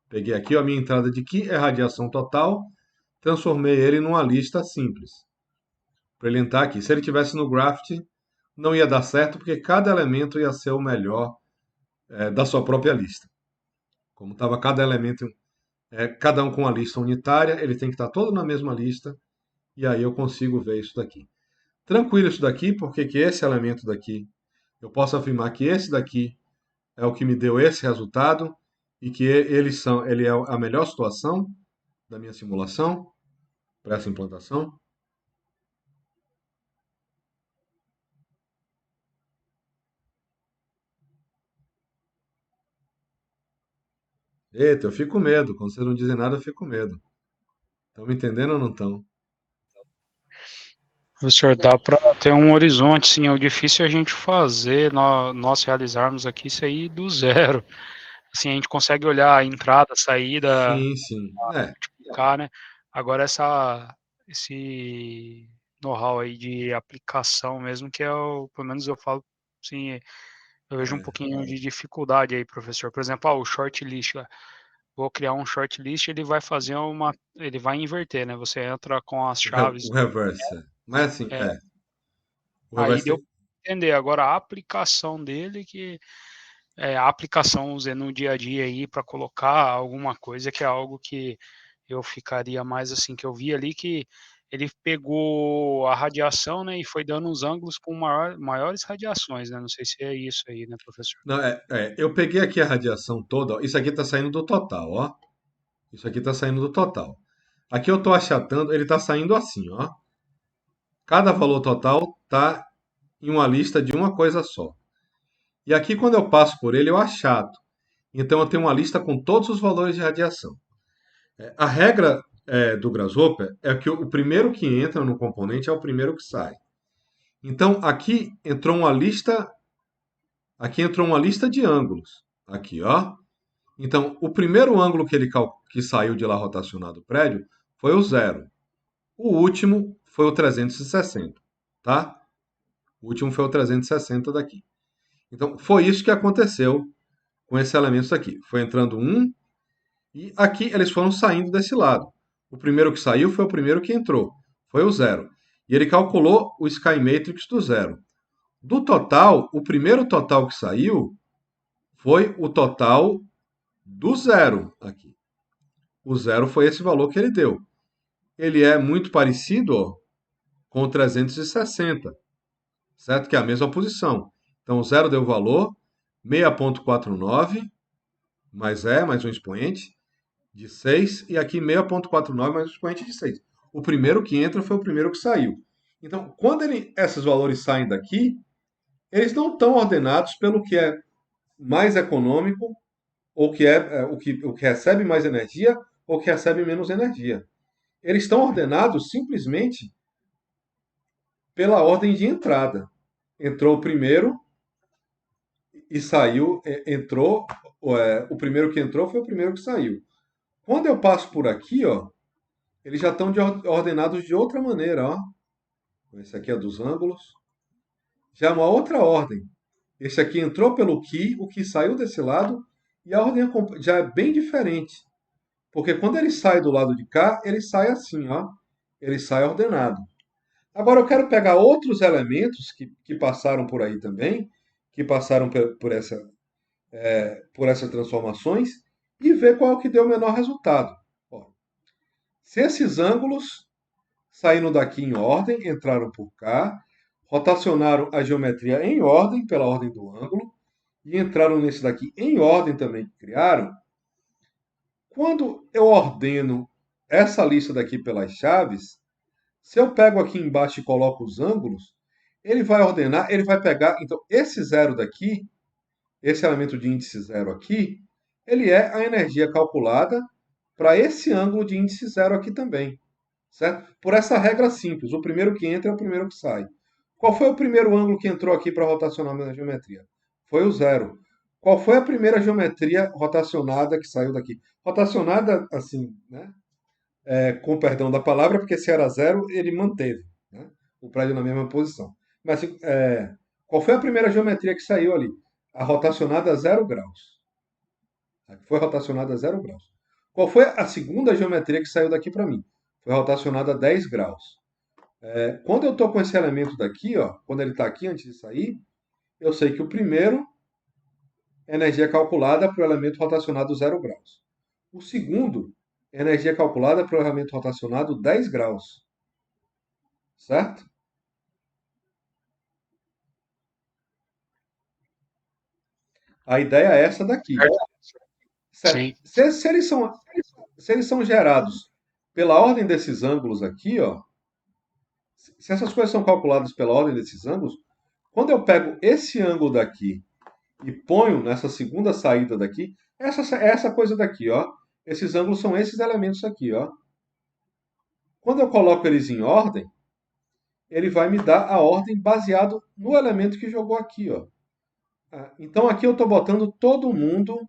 Peguei aqui a minha entrada de que é radiação total, transformei ele numa lista simples. Para ele entrar aqui. Se ele tivesse no Graft, não ia dar certo, porque cada elemento ia ser o melhor da sua própria lista. Como estava cada elemento, cada um com a lista unitária, ele tem que estar todo na mesma lista, e aí eu consigo ver isso daqui. Tranquilo isso daqui, porque que esse elemento daqui, eu posso afirmar que esse daqui é o que me deu esse resultado, e que ele é a melhor situação da minha simulação para essa implantação. Eita, eu fico com medo. Quando vocês não dizem nada, eu fico com medo. Estão me entendendo ou não estão? Professor, dá para ter um horizonte, sim. É o difícil a gente fazer, nós realizarmos aqui isso aí do zero. Assim, a gente consegue olhar a entrada, a saída, Sim, sim. multiplicar, né? Agora esse know-how aí de aplicação mesmo, que é pelo menos eu falo, assim, eu vejo um pouquinho de dificuldade aí, professor. Por exemplo, o short list, vou criar um short list, ele vai inverter, né? Você entra com as chaves, O reverse. Mas assim, é, o aí reverse deu pra entender. Agora a aplicação dele, que a aplicação usando no dia a dia aí para colocar alguma coisa, que é algo que eu ficaria mais assim, que eu vi ali que ele pegou a radiação, né, e foi dando uns ângulos com maiores radiações, né? Não sei se é isso aí, né, professor? Não, eu peguei aqui a radiação toda, ó. Isso aqui está saindo do total, ó. Isso aqui está saindo do total. Aqui eu estou achatando, ele está saindo assim, ó. Cada valor total está em uma lista de uma coisa só. E aqui, quando eu passo por ele, eu achato. Então, eu tenho uma lista com todos os valores de radiação. A regra do Grasshopper é que o primeiro que entra no componente é o primeiro que sai. Então, aqui entrou uma lista de ângulos. Aqui, ó. Então, o primeiro ângulo que saiu de lá rotacionado do prédio foi o 0. O último foi o 360, tá? O último foi o 360 daqui. Então, foi isso que aconteceu com esses elementos aqui. Foi entrando um e aqui eles foram saindo desse lado. O primeiro que saiu foi o primeiro que entrou. Foi o 0. E ele calculou o Sky Matrix do 0. Do total, o primeiro total que saiu foi o total do 0 aqui. O 0 foi esse valor que ele deu. Ele é muito parecido, ó, com o 360, certo? Que é a mesma posição. Então, o 0 deu o valor 6,49, mais um expoente de 6, e aqui 6,49 mais um expoente de 6. O primeiro que entra foi o primeiro que saiu. Então, quando esses valores saem daqui, eles não estão ordenados pelo que é mais econômico, ou que é o que recebe mais energia, ou que recebe menos energia. Eles estão ordenados simplesmente pela ordem de entrada. Entrou o primeiro e saiu, o primeiro que entrou foi o primeiro que saiu. Quando eu passo por aqui, ó, eles já estão ordenados de outra maneira, ó. Esse aqui é dos ângulos. Já é uma outra ordem. Esse aqui entrou pelo Ki, o que saiu desse lado, e a ordem já é bem diferente. Porque quando ele sai do lado de cá, ele sai assim, ó. Ele sai ordenado. Agora eu quero pegar outros elementos que passaram por aí também, que passaram por essas transformações, e ver qual que deu o menor resultado. Ó, se esses ângulos saíram daqui em ordem, entraram por cá, rotacionaram a geometria em ordem, pela ordem do ângulo, e entraram nesse daqui em ordem também que criaram. Quando eu ordeno essa lista daqui pelas chaves, se eu pego aqui embaixo e coloco os ângulos, ele vai ordenar, ele vai pegar, então esse zero daqui, esse elemento de índice zero aqui, ele é a energia calculada para esse ângulo de índice zero aqui também, certo? Por essa regra simples, o primeiro que entra é o primeiro que sai. Qual foi o primeiro ângulo que entrou aqui para rotacionar a geometria? Foi o zero. Qual foi a primeira geometria rotacionada que saiu daqui? Rotacionada, assim, né? Com perdão da palavra, porque se era zero, ele manteve, né? O prédio na mesma posição. Mas qual foi a primeira geometria que saiu ali? A rotacionada a 0 graus. Foi rotacionada a 0 graus. Qual foi a segunda geometria que saiu daqui para mim? Foi rotacionada a 10 graus. Quando eu estou com esse elemento daqui, ó, quando ele está aqui antes de sair, eu sei que o primeiro é energia calculada para o elemento rotacionado 0 graus. O segundo é energia calculada para o elemento rotacionado 10 graus. Certo? A ideia é essa daqui. Sim. Se eles são gerados pela ordem desses ângulos aqui, ó, se essas coisas são calculadas pela ordem desses ângulos, quando eu pego esse ângulo daqui e ponho nessa segunda saída daqui, essa coisa daqui, ó, esses ângulos são esses elementos aqui, ó. Quando eu coloco eles em ordem, ele vai me dar a ordem baseado no elemento que jogou aqui, ó. Então aqui eu estou botando todo mundo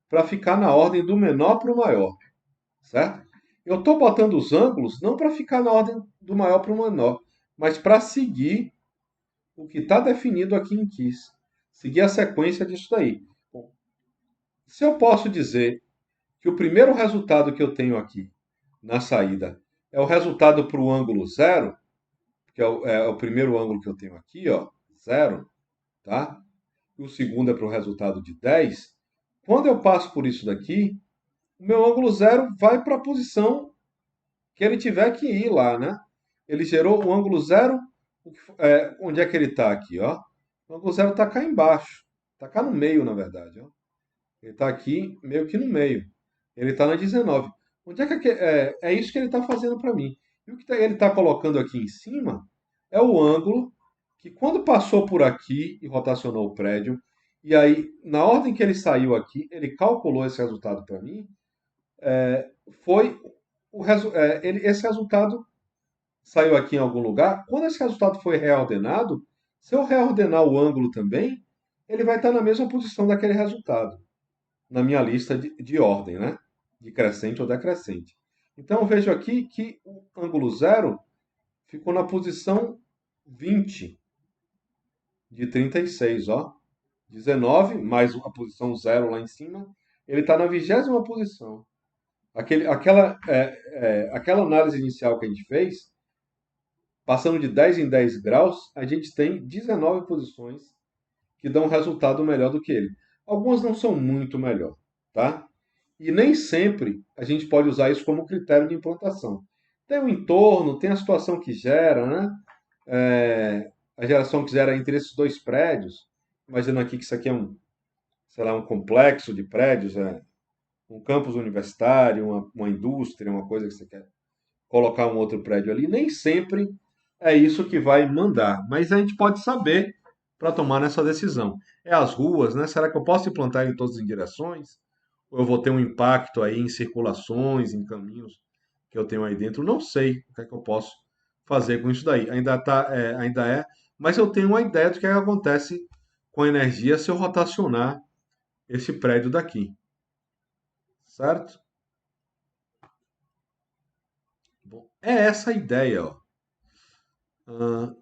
para ficar na ordem do menor para o maior, certo? Eu estou botando os ângulos não para ficar na ordem do maior para o menor, mas para seguir o que está definido aqui em Kiss. Seguir a sequência disso daí. Bom, se eu posso dizer que o primeiro resultado que eu tenho aqui na saída é o resultado para o ângulo zero, que é o primeiro ângulo que eu tenho aqui, ó, zero, tá? E o segundo é para o resultado de 10. Quando eu passo por isso daqui, o meu ângulo zero vai para a posição que ele tiver que ir lá, né? Ele gerou o ângulo zero, onde é que ele está aqui, ó? O ângulo zero está cá embaixo, está cá no meio, na verdade, ó. Ele está aqui meio que no meio. Ele está na 19. Onde é que é isso que ele está fazendo para mim? E o que ele está colocando aqui em cima é o ângulo que quando passou por aqui e rotacionou o prédio, e aí na ordem que ele saiu aqui, ele calculou esse resultado para mim, foi esse resultado saiu aqui em algum lugar. Quando esse resultado foi reordenado, se eu reordenar o ângulo também, ele vai estar na mesma posição daquele resultado, na minha lista de ordem, né? De crescente ou decrescente. Então eu vejo aqui que o ângulo zero ficou na posição 20 de 36, ó. 19 mais a posição zero lá em cima, ele está na 20ª posição. Aquela análise inicial que a gente fez, passando de 10 em 10 graus, a gente tem 19 posições que dão um resultado melhor do que ele. Algumas não são muito melhor, tá? E nem sempre a gente pode usar isso como critério de implantação. Tem o entorno, tem a situação que gera, né? A geração que gera entre esses dois prédios. Imagina aqui que isso aqui é um complexo de prédios, um campus universitário, uma indústria, uma coisa que você quer colocar um outro prédio ali. Nem sempre é isso que vai mandar, mas a gente pode saber para tomar essa decisão. É as ruas, né? Será que eu posso implantar em todas as direções? Ou eu vou ter um impacto aí em circulações, em caminhos que eu tenho aí dentro? Não sei o que é que eu posso fazer com isso daí. Ainda é, mas eu tenho uma ideia do que é que acontece com a energia se eu rotacionar esse prédio daqui. Certo? Bom, é essa a ideia, ó.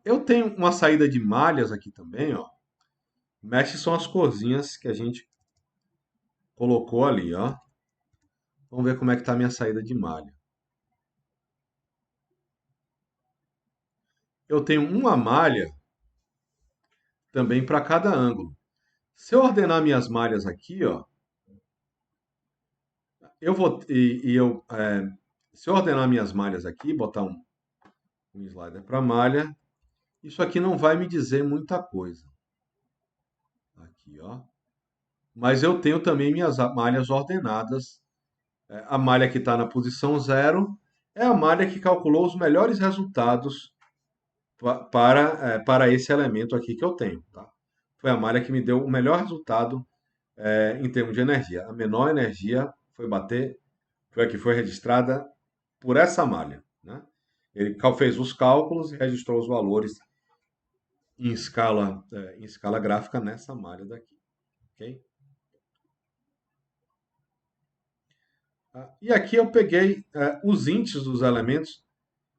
Eu tenho uma saída de malhas aqui também, ó. Mesh são as corzinhas que a gente colocou ali, ó. Vamos ver como é que tá a minha saída de malha. Eu tenho uma malha também para cada ângulo. Se eu ordenar minhas malhas aqui, ó, eu vou se eu ordenar minhas malhas aqui, botar um slider para malha, Isso aqui não vai me dizer muita coisa. Aqui, ó. Mas eu tenho também minhas malhas ordenadas. A malha que está na posição 0 é a malha que calculou os melhores resultados para esse elemento aqui que eu tenho. Tá? Foi a malha que me deu o melhor resultado em termos de energia. A menor energia foi a que foi registrada por essa malha. Né? Ele fez os cálculos e registrou os valores em escala gráfica nessa malha daqui. Okay? E aqui eu peguei os índices dos elementos,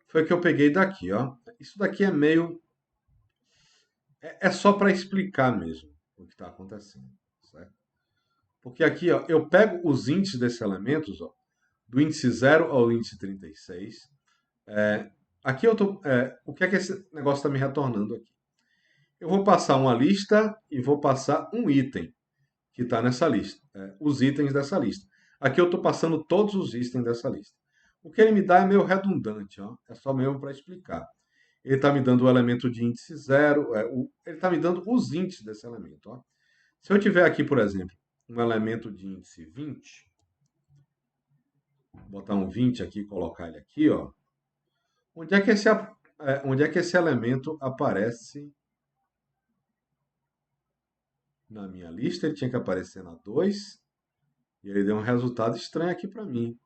foi que eu peguei daqui. Ó. Isso daqui é meio. É só para explicar mesmo o que está acontecendo. Certo? Porque aqui ó, eu pego os índices desses elementos, ó, do índice 0 ao índice 36. Aqui eu tô. O que é que esse negócio está me retornando aqui? Eu vou passar uma lista e vou passar um item que está nessa lista. Os itens dessa lista. Aqui eu estou passando todos os itens dessa lista. O que ele me dá é meio redundante, ó. É só mesmo para explicar. Ele está me dando o elemento de índice 0, ele está me dando os índices desse elemento. Ó. Se eu tiver aqui, por exemplo, um elemento de índice 20, vou botar um 20 aqui e colocar ele aqui, ó. Onde é que esse elemento aparece na minha lista? Ele tinha que aparecer na 2, e ele deu um resultado estranho aqui para mim.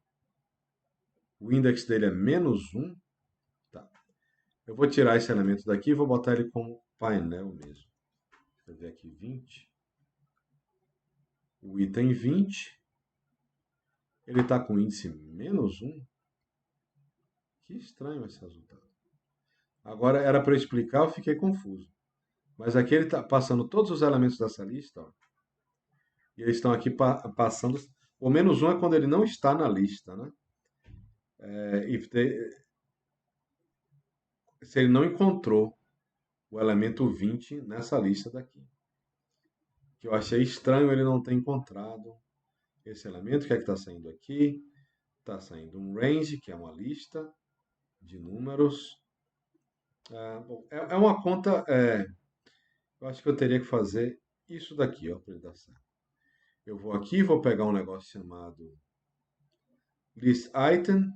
O index dele é -1. Tá. Eu vou tirar esse elemento daqui e vou botar ele como painel mesmo. Deixa eu ver aqui, 20. O item 20. Ele está com índice -1. Que estranho esse resultado. Agora era para eu explicar, eu fiquei confuso. Mas aqui ele está passando todos os elementos dessa lista. Ó, e eles estão aqui passando. O -1 é quando ele não está na lista, né? Se ele não encontrou o elemento 20 nessa lista daqui. Que eu achei estranho ele não ter encontrado esse elemento. O que é que está saindo aqui? Está saindo um range, que é uma lista de números. É uma conta. Eu acho que eu teria que fazer isso daqui, ó, para ele dar certo. Eu vou aqui, vou pegar um negócio chamado list item.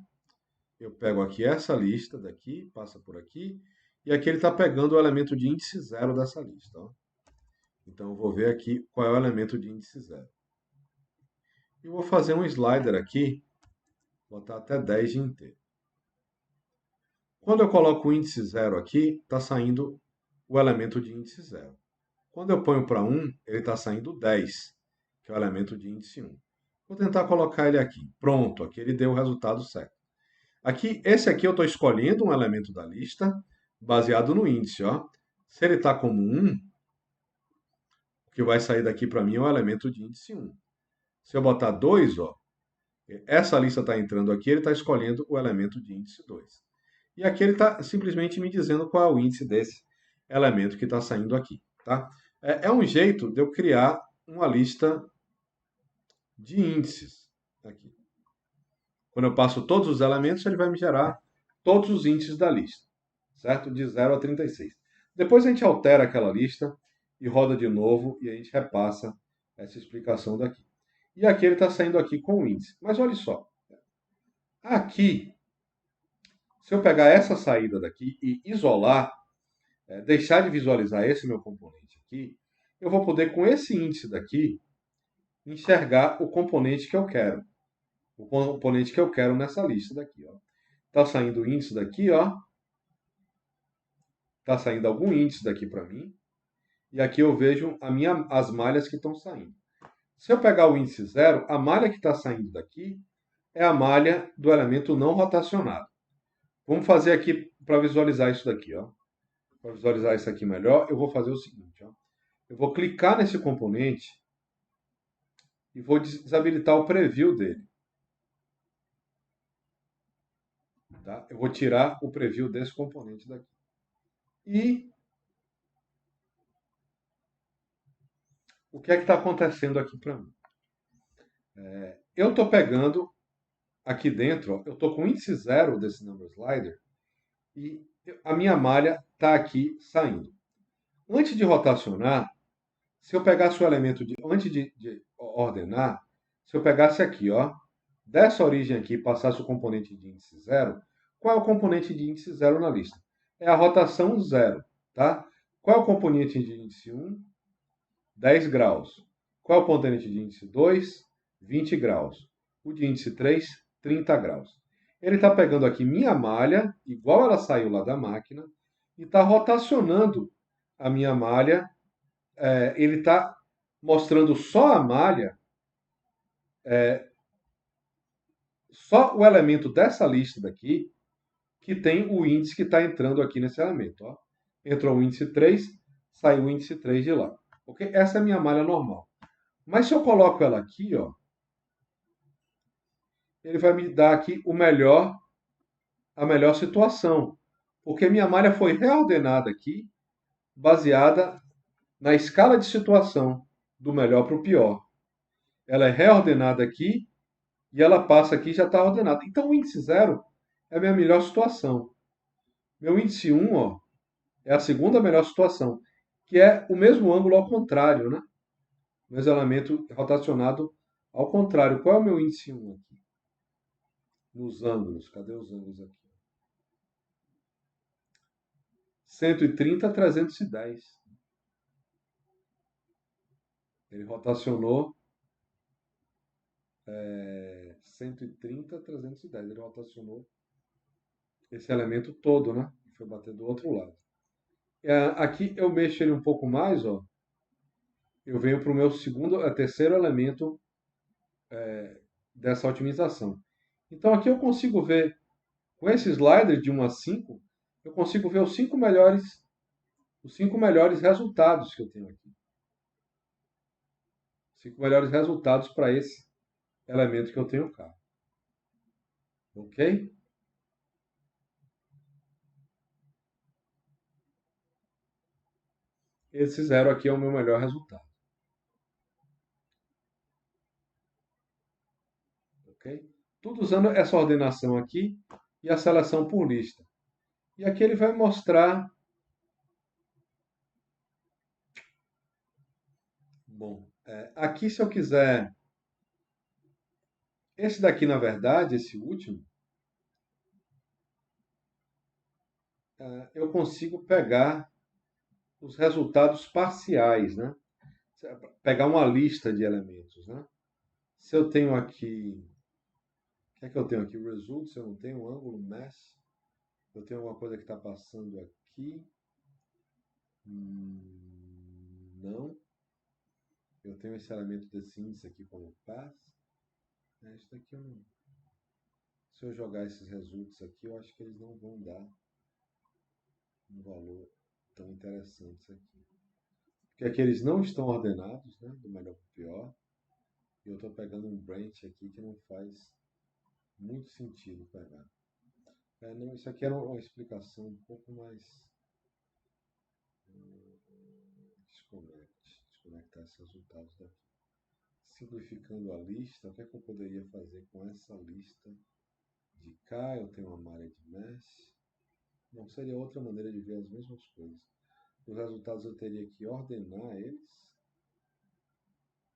Eu pego aqui essa lista daqui, passa por aqui, e aqui ele está pegando o elemento de índice 0 dessa lista. Ó. Então eu vou ver aqui qual é o elemento de índice 0. E vou fazer um slider aqui, botar até 10 de inteiro. Quando eu coloco o índice 0 aqui, está saindo o elemento de índice 0. Quando eu ponho para 1, ele está saindo 10, que é o elemento de índice 1. Vou tentar colocar ele aqui. Pronto, aqui ele deu o resultado certo. Esse aqui eu estou escolhendo um elemento da lista baseado no índice. Ó. Se ele está como 1, o que vai sair daqui para mim é o elemento de índice 1. Se eu botar 2, ó, essa lista está entrando aqui, ele está escolhendo o elemento de índice 2. E aqui ele está simplesmente me dizendo qual é o índice desse elemento que está saindo aqui. Tá? É um jeito de eu criar uma lista de índices aqui. Quando eu passo todos os elementos, ele vai me gerar todos os índices da lista, certo? De 0 a 36. Depois a gente altera aquela lista e roda de novo e a gente repassa essa explicação daqui. E aqui ele está saindo aqui com o índice. Mas olha só. Aqui, se eu pegar essa saída daqui e isolar, deixar de visualizar esse meu componente aqui, eu vou poder, com esse índice daqui, enxergar o componente que eu quero. O componente que eu quero nessa lista daqui. Está saindo o índice daqui, ó. Está saindo algum índice daqui para mim. E aqui eu vejo as malhas que estão saindo. Se eu pegar o índice 0, a malha que está saindo daqui é a malha do elemento não rotacionado. Vamos fazer aqui para visualizar isso daqui. Para visualizar isso aqui melhor, eu vou fazer o seguinte. Ó. Eu vou clicar nesse componente e vou desabilitar o preview dele. Tá? Eu vou tirar o preview desse componente daqui. E o que é que está acontecendo aqui para mim? Eu estou pegando aqui dentro, ó, eu estou com o índice 0 desse number slider, e a minha malha está aqui saindo. Antes de rotacionar, se eu pegasse o elemento antes de ordenar, se eu pegasse aqui, ó, dessa origem aqui e passasse o componente de índice zero, qual é o componente de índice zero na lista? É a rotação zero, tá? Qual é o componente de índice 1? 10 graus. Qual é o componente de índice 2? 20 graus. O de índice 3, 30 graus. Ele está pegando aqui minha malha, igual ela saiu lá da máquina, e está rotacionando a minha malha. Ele está mostrando só a malha, só o elemento dessa lista daqui, que tem o índice que está entrando aqui nesse elemento. Ó. Entrou o índice 3, saiu o índice 3 de lá. Okay? Essa é a minha malha normal. Mas se eu coloco ela aqui, ó, ele vai me dar aqui a melhor situação. Porque minha malha foi reordenada aqui, baseada na escala de situação, do melhor para o pior. Ela é reordenada aqui e ela passa aqui e já está ordenada. Então o índice 0 é a minha melhor situação. Meu índice 1, ó, é a segunda melhor situação, que é o mesmo ângulo ao contrário, né? O mesmo elemento rotacionado ao contrário. Qual é o meu índice 1 aqui? Nos ângulos. Cadê os ângulos aqui? 130, 310. Ele rotacionou 130, 310. Ele rotacionou esse elemento todo, né? E foi bater do outro lado. Aqui eu mexo ele um pouco mais, ó. Eu venho para o meu terceiro elemento dessa otimização. Então aqui eu consigo ver, com esse slider de 1 a 5, eu consigo ver os 5 melhores resultados que eu tenho aqui. 5 melhores resultados para esse elemento que eu tenho cá. Ok? Esse 0 aqui é o meu melhor resultado. Ok? Tudo usando essa ordenação aqui e a seleção por lista. E aqui ele vai mostrar... Bom, aqui se eu quiser... Esse daqui, na verdade, esse último, eu consigo pegar os resultados parciais, né? Pegar uma lista de elementos, né? Se eu tenho aqui... O que é que eu tenho aqui? Results, eu não tenho um ângulo, mass. Eu tenho alguma coisa que está passando aqui. Não. Eu tenho esse elemento desse índice aqui como path. Isso daqui eu não... Se eu jogar esses resultados aqui, eu acho que eles não vão dar um valor tão interessante aqui. Porque aqui eles não estão ordenados, né? Do melhor para o pior. E eu estou pegando um branch aqui que não faz muito sentido pegar. Não, isso aqui era uma explicação um pouco mais... Desconectar esses resultados daqui. Simplificando a lista, o que é que eu poderia fazer com essa lista de cá? Eu tenho uma malha de mesh. Não seria outra maneira de ver as mesmas coisas. Os resultados eu teria que ordenar eles.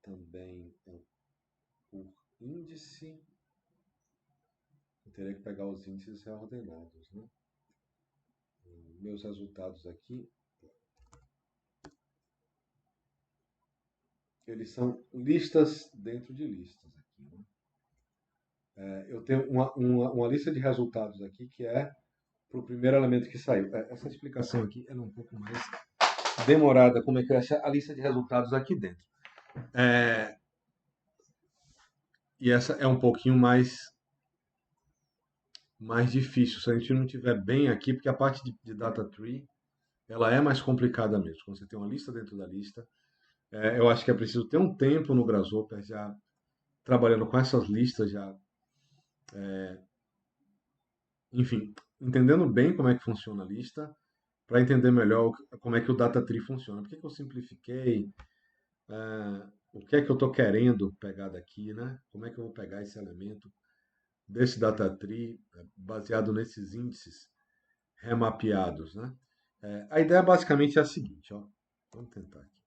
Também por índice. Eu teria que pegar os índices reordenados, né? Meus resultados aqui, eles são listas dentro de listas aqui, né? Eu tenho uma lista de resultados aqui que é para o primeiro elemento que saiu. Essa explicação aqui é um pouco mais demorada, como é que eu acho a lista de resultados aqui dentro. E essa é um pouquinho mais difícil, se a gente não tiver bem aqui, porque a parte de data tree, ela é mais complicada mesmo. Quando você tem uma lista dentro da lista, eu acho que é preciso ter um tempo no Grasshopper já trabalhando com essas listas, já, enfim, entendendo bem como é que funciona a lista, para entender melhor como é que o data tree funciona. Por que eu simplifiquei? O que é que eu estou querendo pegar daqui, né? Como é que eu vou pegar esse elemento desse data tree baseado nesses índices remapeados, né? A ideia basicamente é a seguinte, ó. Vamos tentar aqui.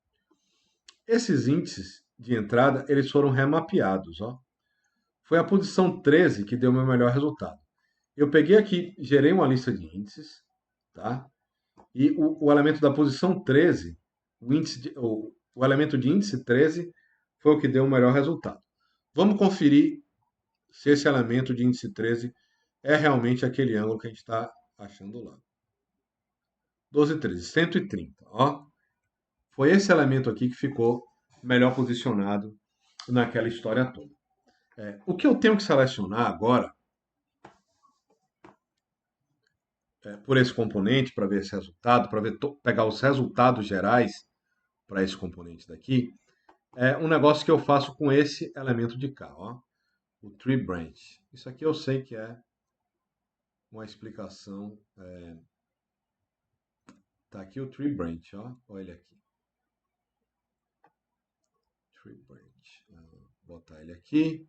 Esses índices de entrada, eles foram remapeados, ó. Foi a posição 13 que deu o meu melhor resultado. Eu peguei aqui, gerei uma lista de índices, tá? E o elemento da posição 13, o elemento de índice 13, foi o que deu o melhor resultado. Vamos conferir se esse elemento de índice 13 é realmente aquele ângulo que a gente está achando lá. 12, 13, 130. Ó. Foi esse elemento aqui que ficou melhor posicionado naquela história toda. O que eu tenho que selecionar agora, por esse componente, para ver esse resultado, para pegar os resultados gerais para esse componente daqui, é um negócio que eu faço com esse elemento de cá, ó, o tree branch. Isso aqui eu sei que é uma explicação. Tá aqui o tree branch, ó, olha ele aqui. Tree branch. Vou botar ele aqui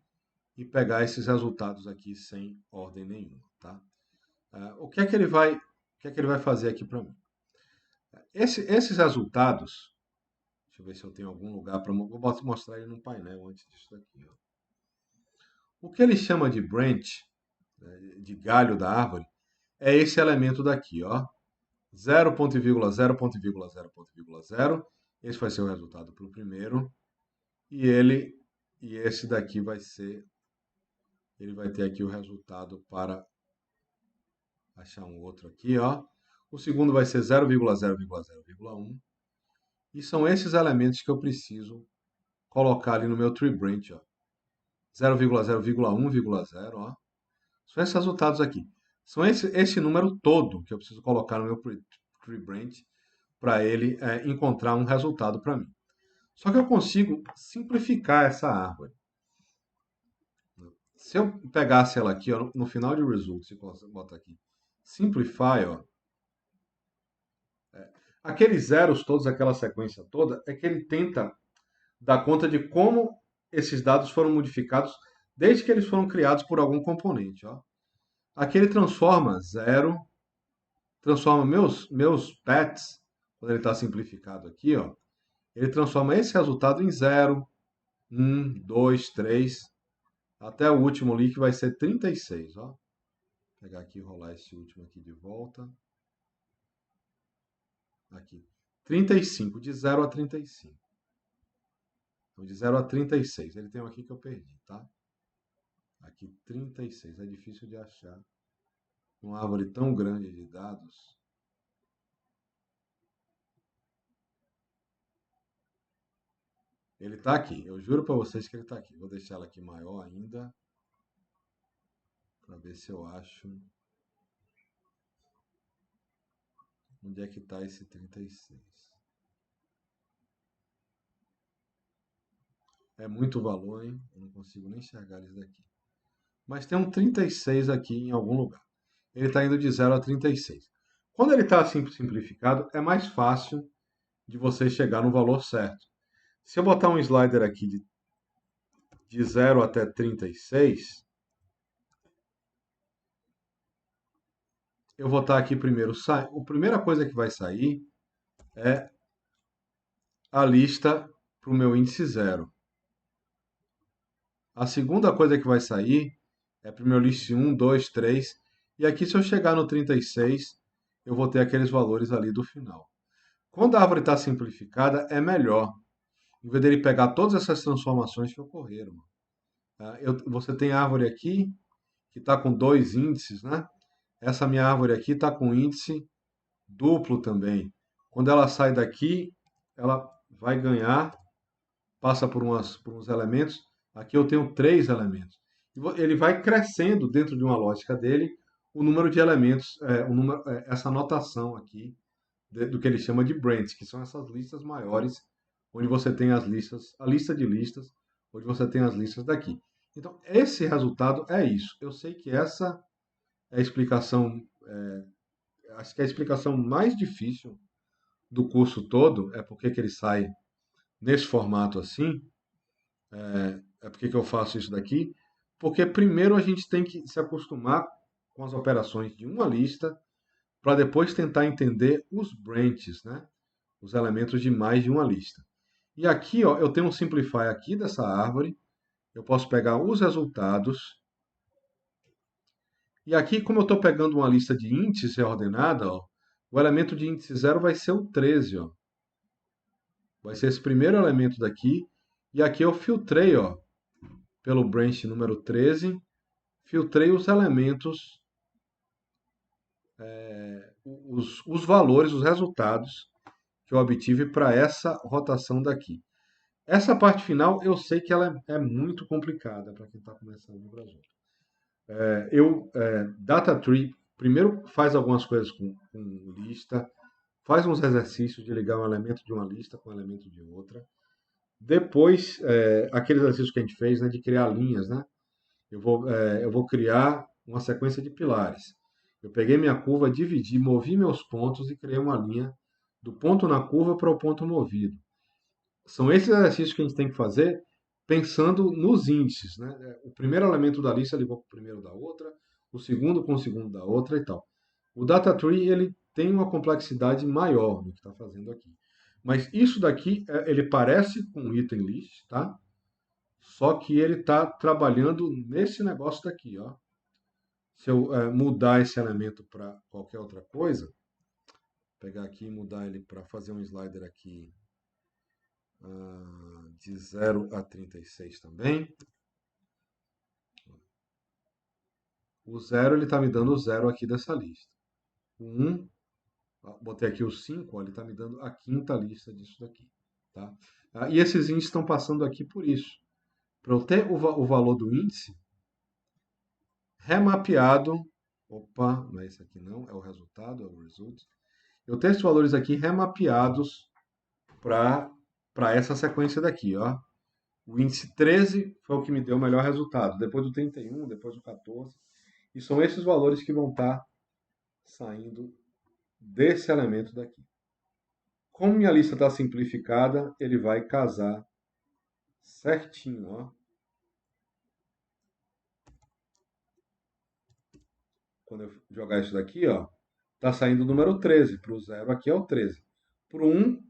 e pegar esses resultados aqui sem ordem nenhuma, tá? O que é que ele vai fazer aqui para mim? Esses resultados, deixa eu ver se eu tenho algum lugar para vou mostrar ele no painel antes disso daqui, ó. O que ele chama de branch, de galho da árvore, é esse elemento daqui, ó. 0,0,0,0,0. Esse vai ser o resultado para o primeiro. E esse daqui vai ser, ele vai ter aqui o resultado para achar um outro aqui, ó. O segundo vai ser 0,0,0,1. E são esses elementos que eu preciso colocar ali no meu tree branch, ó. 0,0,1,0, ó. São esses resultados aqui. São esse número todo que eu preciso colocar no meu tree branch para ele encontrar um resultado para mim. Só que eu consigo simplificar essa árvore. Se eu pegasse ela aqui, ó, no final de results, e botar aqui simplify, ó, aqueles zeros todos, aquela sequência toda, é que ele tenta dar conta de como esses dados foram modificados desde que eles foram criados por algum componente, ó. Aqui ele transforma zero, transforma meus pets, quando ele está simplificado aqui, ó, ele transforma esse resultado em 0, 1, 2, 3, até o último ali que vai ser 36, ó. Vou pegar aqui e rolar esse último aqui de volta. Aqui. 35, de 0 a 35. Então, de 0 a 36. Ele tem um aqui que eu perdi, tá? Aqui, 36. É difícil de achar uma árvore tão grande de dados. Ele está aqui. Eu juro para vocês que ele está aqui. Vou deixar ela aqui maior ainda. Para ver se eu acho. Onde é que está esse 36? É muito valor, hein? Eu não consigo nem enxergar isso daqui. Mas tem um 36 aqui em algum lugar. Ele está indo de 0 a 36. Quando ele está assim simplificado, é mais fácil de você chegar no valor certo. Se eu botar um slider aqui de 0 até 36, eu vou estar aqui primeiro. A primeira coisa que vai sair é a lista para o meu índice 0. A segunda coisa que vai sair é para o meu list 1, 2, 3. E aqui, se eu chegar no 36, eu vou ter aqueles valores ali do final. Quando a árvore está simplificada, é melhor. Em vez dele pegar todas essas transformações que ocorreram. Você tem árvore aqui que está com 2 índices, né? Essa minha árvore aqui está com índice duplo também. Quando ela sai daqui, ela vai ganhar, passa por uns elementos. Aqui eu tenho 3 elementos. Ele vai crescendo dentro de uma lógica dele o número de elementos, essa notação aqui do que ele chama de branch, que são essas listas maiores, onde você tem a lista de listas, onde você tem as listas daqui. Então, esse resultado é isso. Eu sei que essa é a explicação, acho que é a explicação mais difícil do curso todo, é porque que ele sai nesse formato assim, porque que eu faço isso daqui, porque primeiro a gente tem que se acostumar com as operações de uma lista, para depois tentar entender os branches, né? Os elementos de mais de uma lista. E aqui, ó, eu tenho um simplify aqui dessa árvore. Eu posso pegar os resultados. E aqui, como eu estou pegando uma lista de índices reordenada, ó, o elemento de índice 0 vai ser o 13. Ó. Vai ser esse primeiro elemento daqui. E aqui eu filtrei, ó, pelo branch número 13, filtrei os elementos, os valores, os resultados que eu obtive para essa rotação daqui. Essa parte final eu sei que ela é muito complicada para quem está começando no Brasil. Data Tree, primeiro faz algumas coisas com lista, faz uns exercícios de ligar um elemento de uma lista com um elemento de outra. Depois, aqueles exercícios que a gente fez, né, de criar linhas, né? Eu vou criar uma sequência de pilares. Eu peguei minha curva, dividi, movi meus pontos e criei uma linha do ponto na curva para o ponto movido. São esses exercícios que a gente tem que fazer pensando nos índices, né? O primeiro elemento da lista ligou com o primeiro da outra, o segundo com o segundo da outra e tal. O Data Tree ele tem uma complexidade maior do que está fazendo aqui. Mas isso daqui, ele parece com o item list, tá? Só que ele está trabalhando nesse negócio daqui, ó. Se eu mudar esse elemento para qualquer outra coisa, pegar aqui e mudar ele para fazer um slider aqui de 0 a 36 também. O 0 ele está me dando o 0 aqui dessa lista. O 1, botei aqui o 5, ele está me dando a quinta lista disso daqui. Tá? E esses índices estão passando aqui por isso. Para eu ter o valor do índice remapeado, opa, não é esse aqui não, é o resultado, é o result. Eu tenho esses valores aqui remapeados para essa sequência daqui, ó. O índice 13 foi o que me deu o melhor resultado, depois do 31, depois do 14. E são esses valores que vão estar saindo desse elemento daqui. Como minha lista está simplificada, ele vai casar certinho, ó. Quando eu jogar isso daqui, ó, está saindo o número 13. Para o 0 aqui é o 13. Para o 1,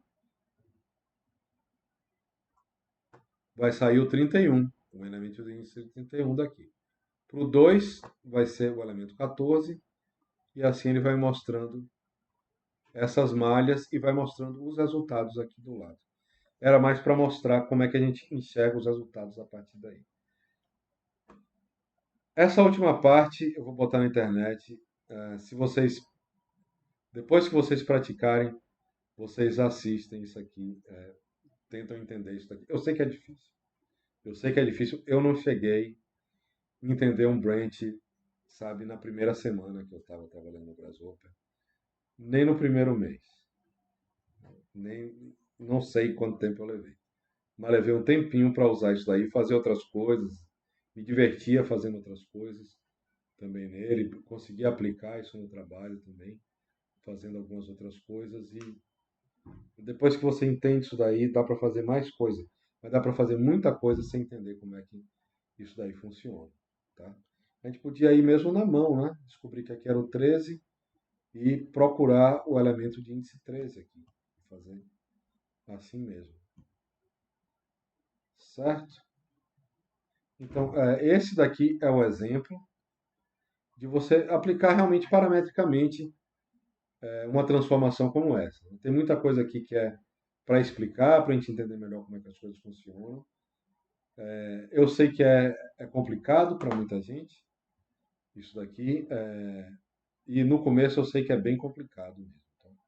vai sair o 31. O elemento de índice 31 daqui. Para o 2, vai ser o elemento 14. E assim ele vai mostrando essas malhas e vai mostrando os resultados aqui do lado. Era mais para mostrar como é que a gente enxerga os resultados a partir daí. Essa última parte eu vou botar na internet. Se vocês, depois que vocês praticarem, vocês assistem isso aqui, tentam entender isso aqui. Eu sei que é difícil. Eu sei que é difícil. Eu não cheguei a entender um branch, sabe, na primeira semana que eu estava trabalhando no Grasshopper, nem no primeiro mês. Não sei quanto tempo eu levei. Mas levei um tempinho para usar isso daí, fazer outras coisas, me divertia fazendo outras coisas também nele, consegui aplicar isso no trabalho também, fazendo algumas outras coisas e depois que você entende isso daí, dá para fazer mais coisa, mas dá para fazer muita coisa sem entender como é que isso daí funciona, tá? A gente podia ir mesmo na mão, né? Descobrir que aqui era o 13 e procurar o elemento de índice 13 aqui, fazer assim mesmo. Certo? Então, esse daqui é o exemplo de você aplicar realmente parametricamente uma transformação como essa. Tem muita coisa aqui que é para explicar, para a gente entender melhor como é que as coisas funcionam. Eu sei que é complicado para muita gente, isso daqui, e no começo eu sei que é bem complicado mesmo. Então,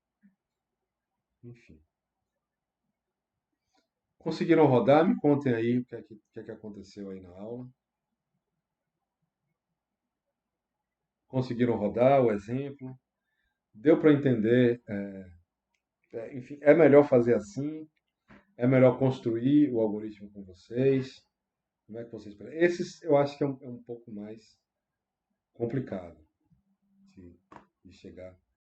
enfim. Conseguiram rodar? Me contem aí o que é que aconteceu aí na aula. Conseguiram rodar o exemplo? Deu para entender? Enfim, é melhor fazer assim? É melhor construir o algoritmo com vocês? Como é que vocês... Esses eu acho que é um pouco mais complicado de chegar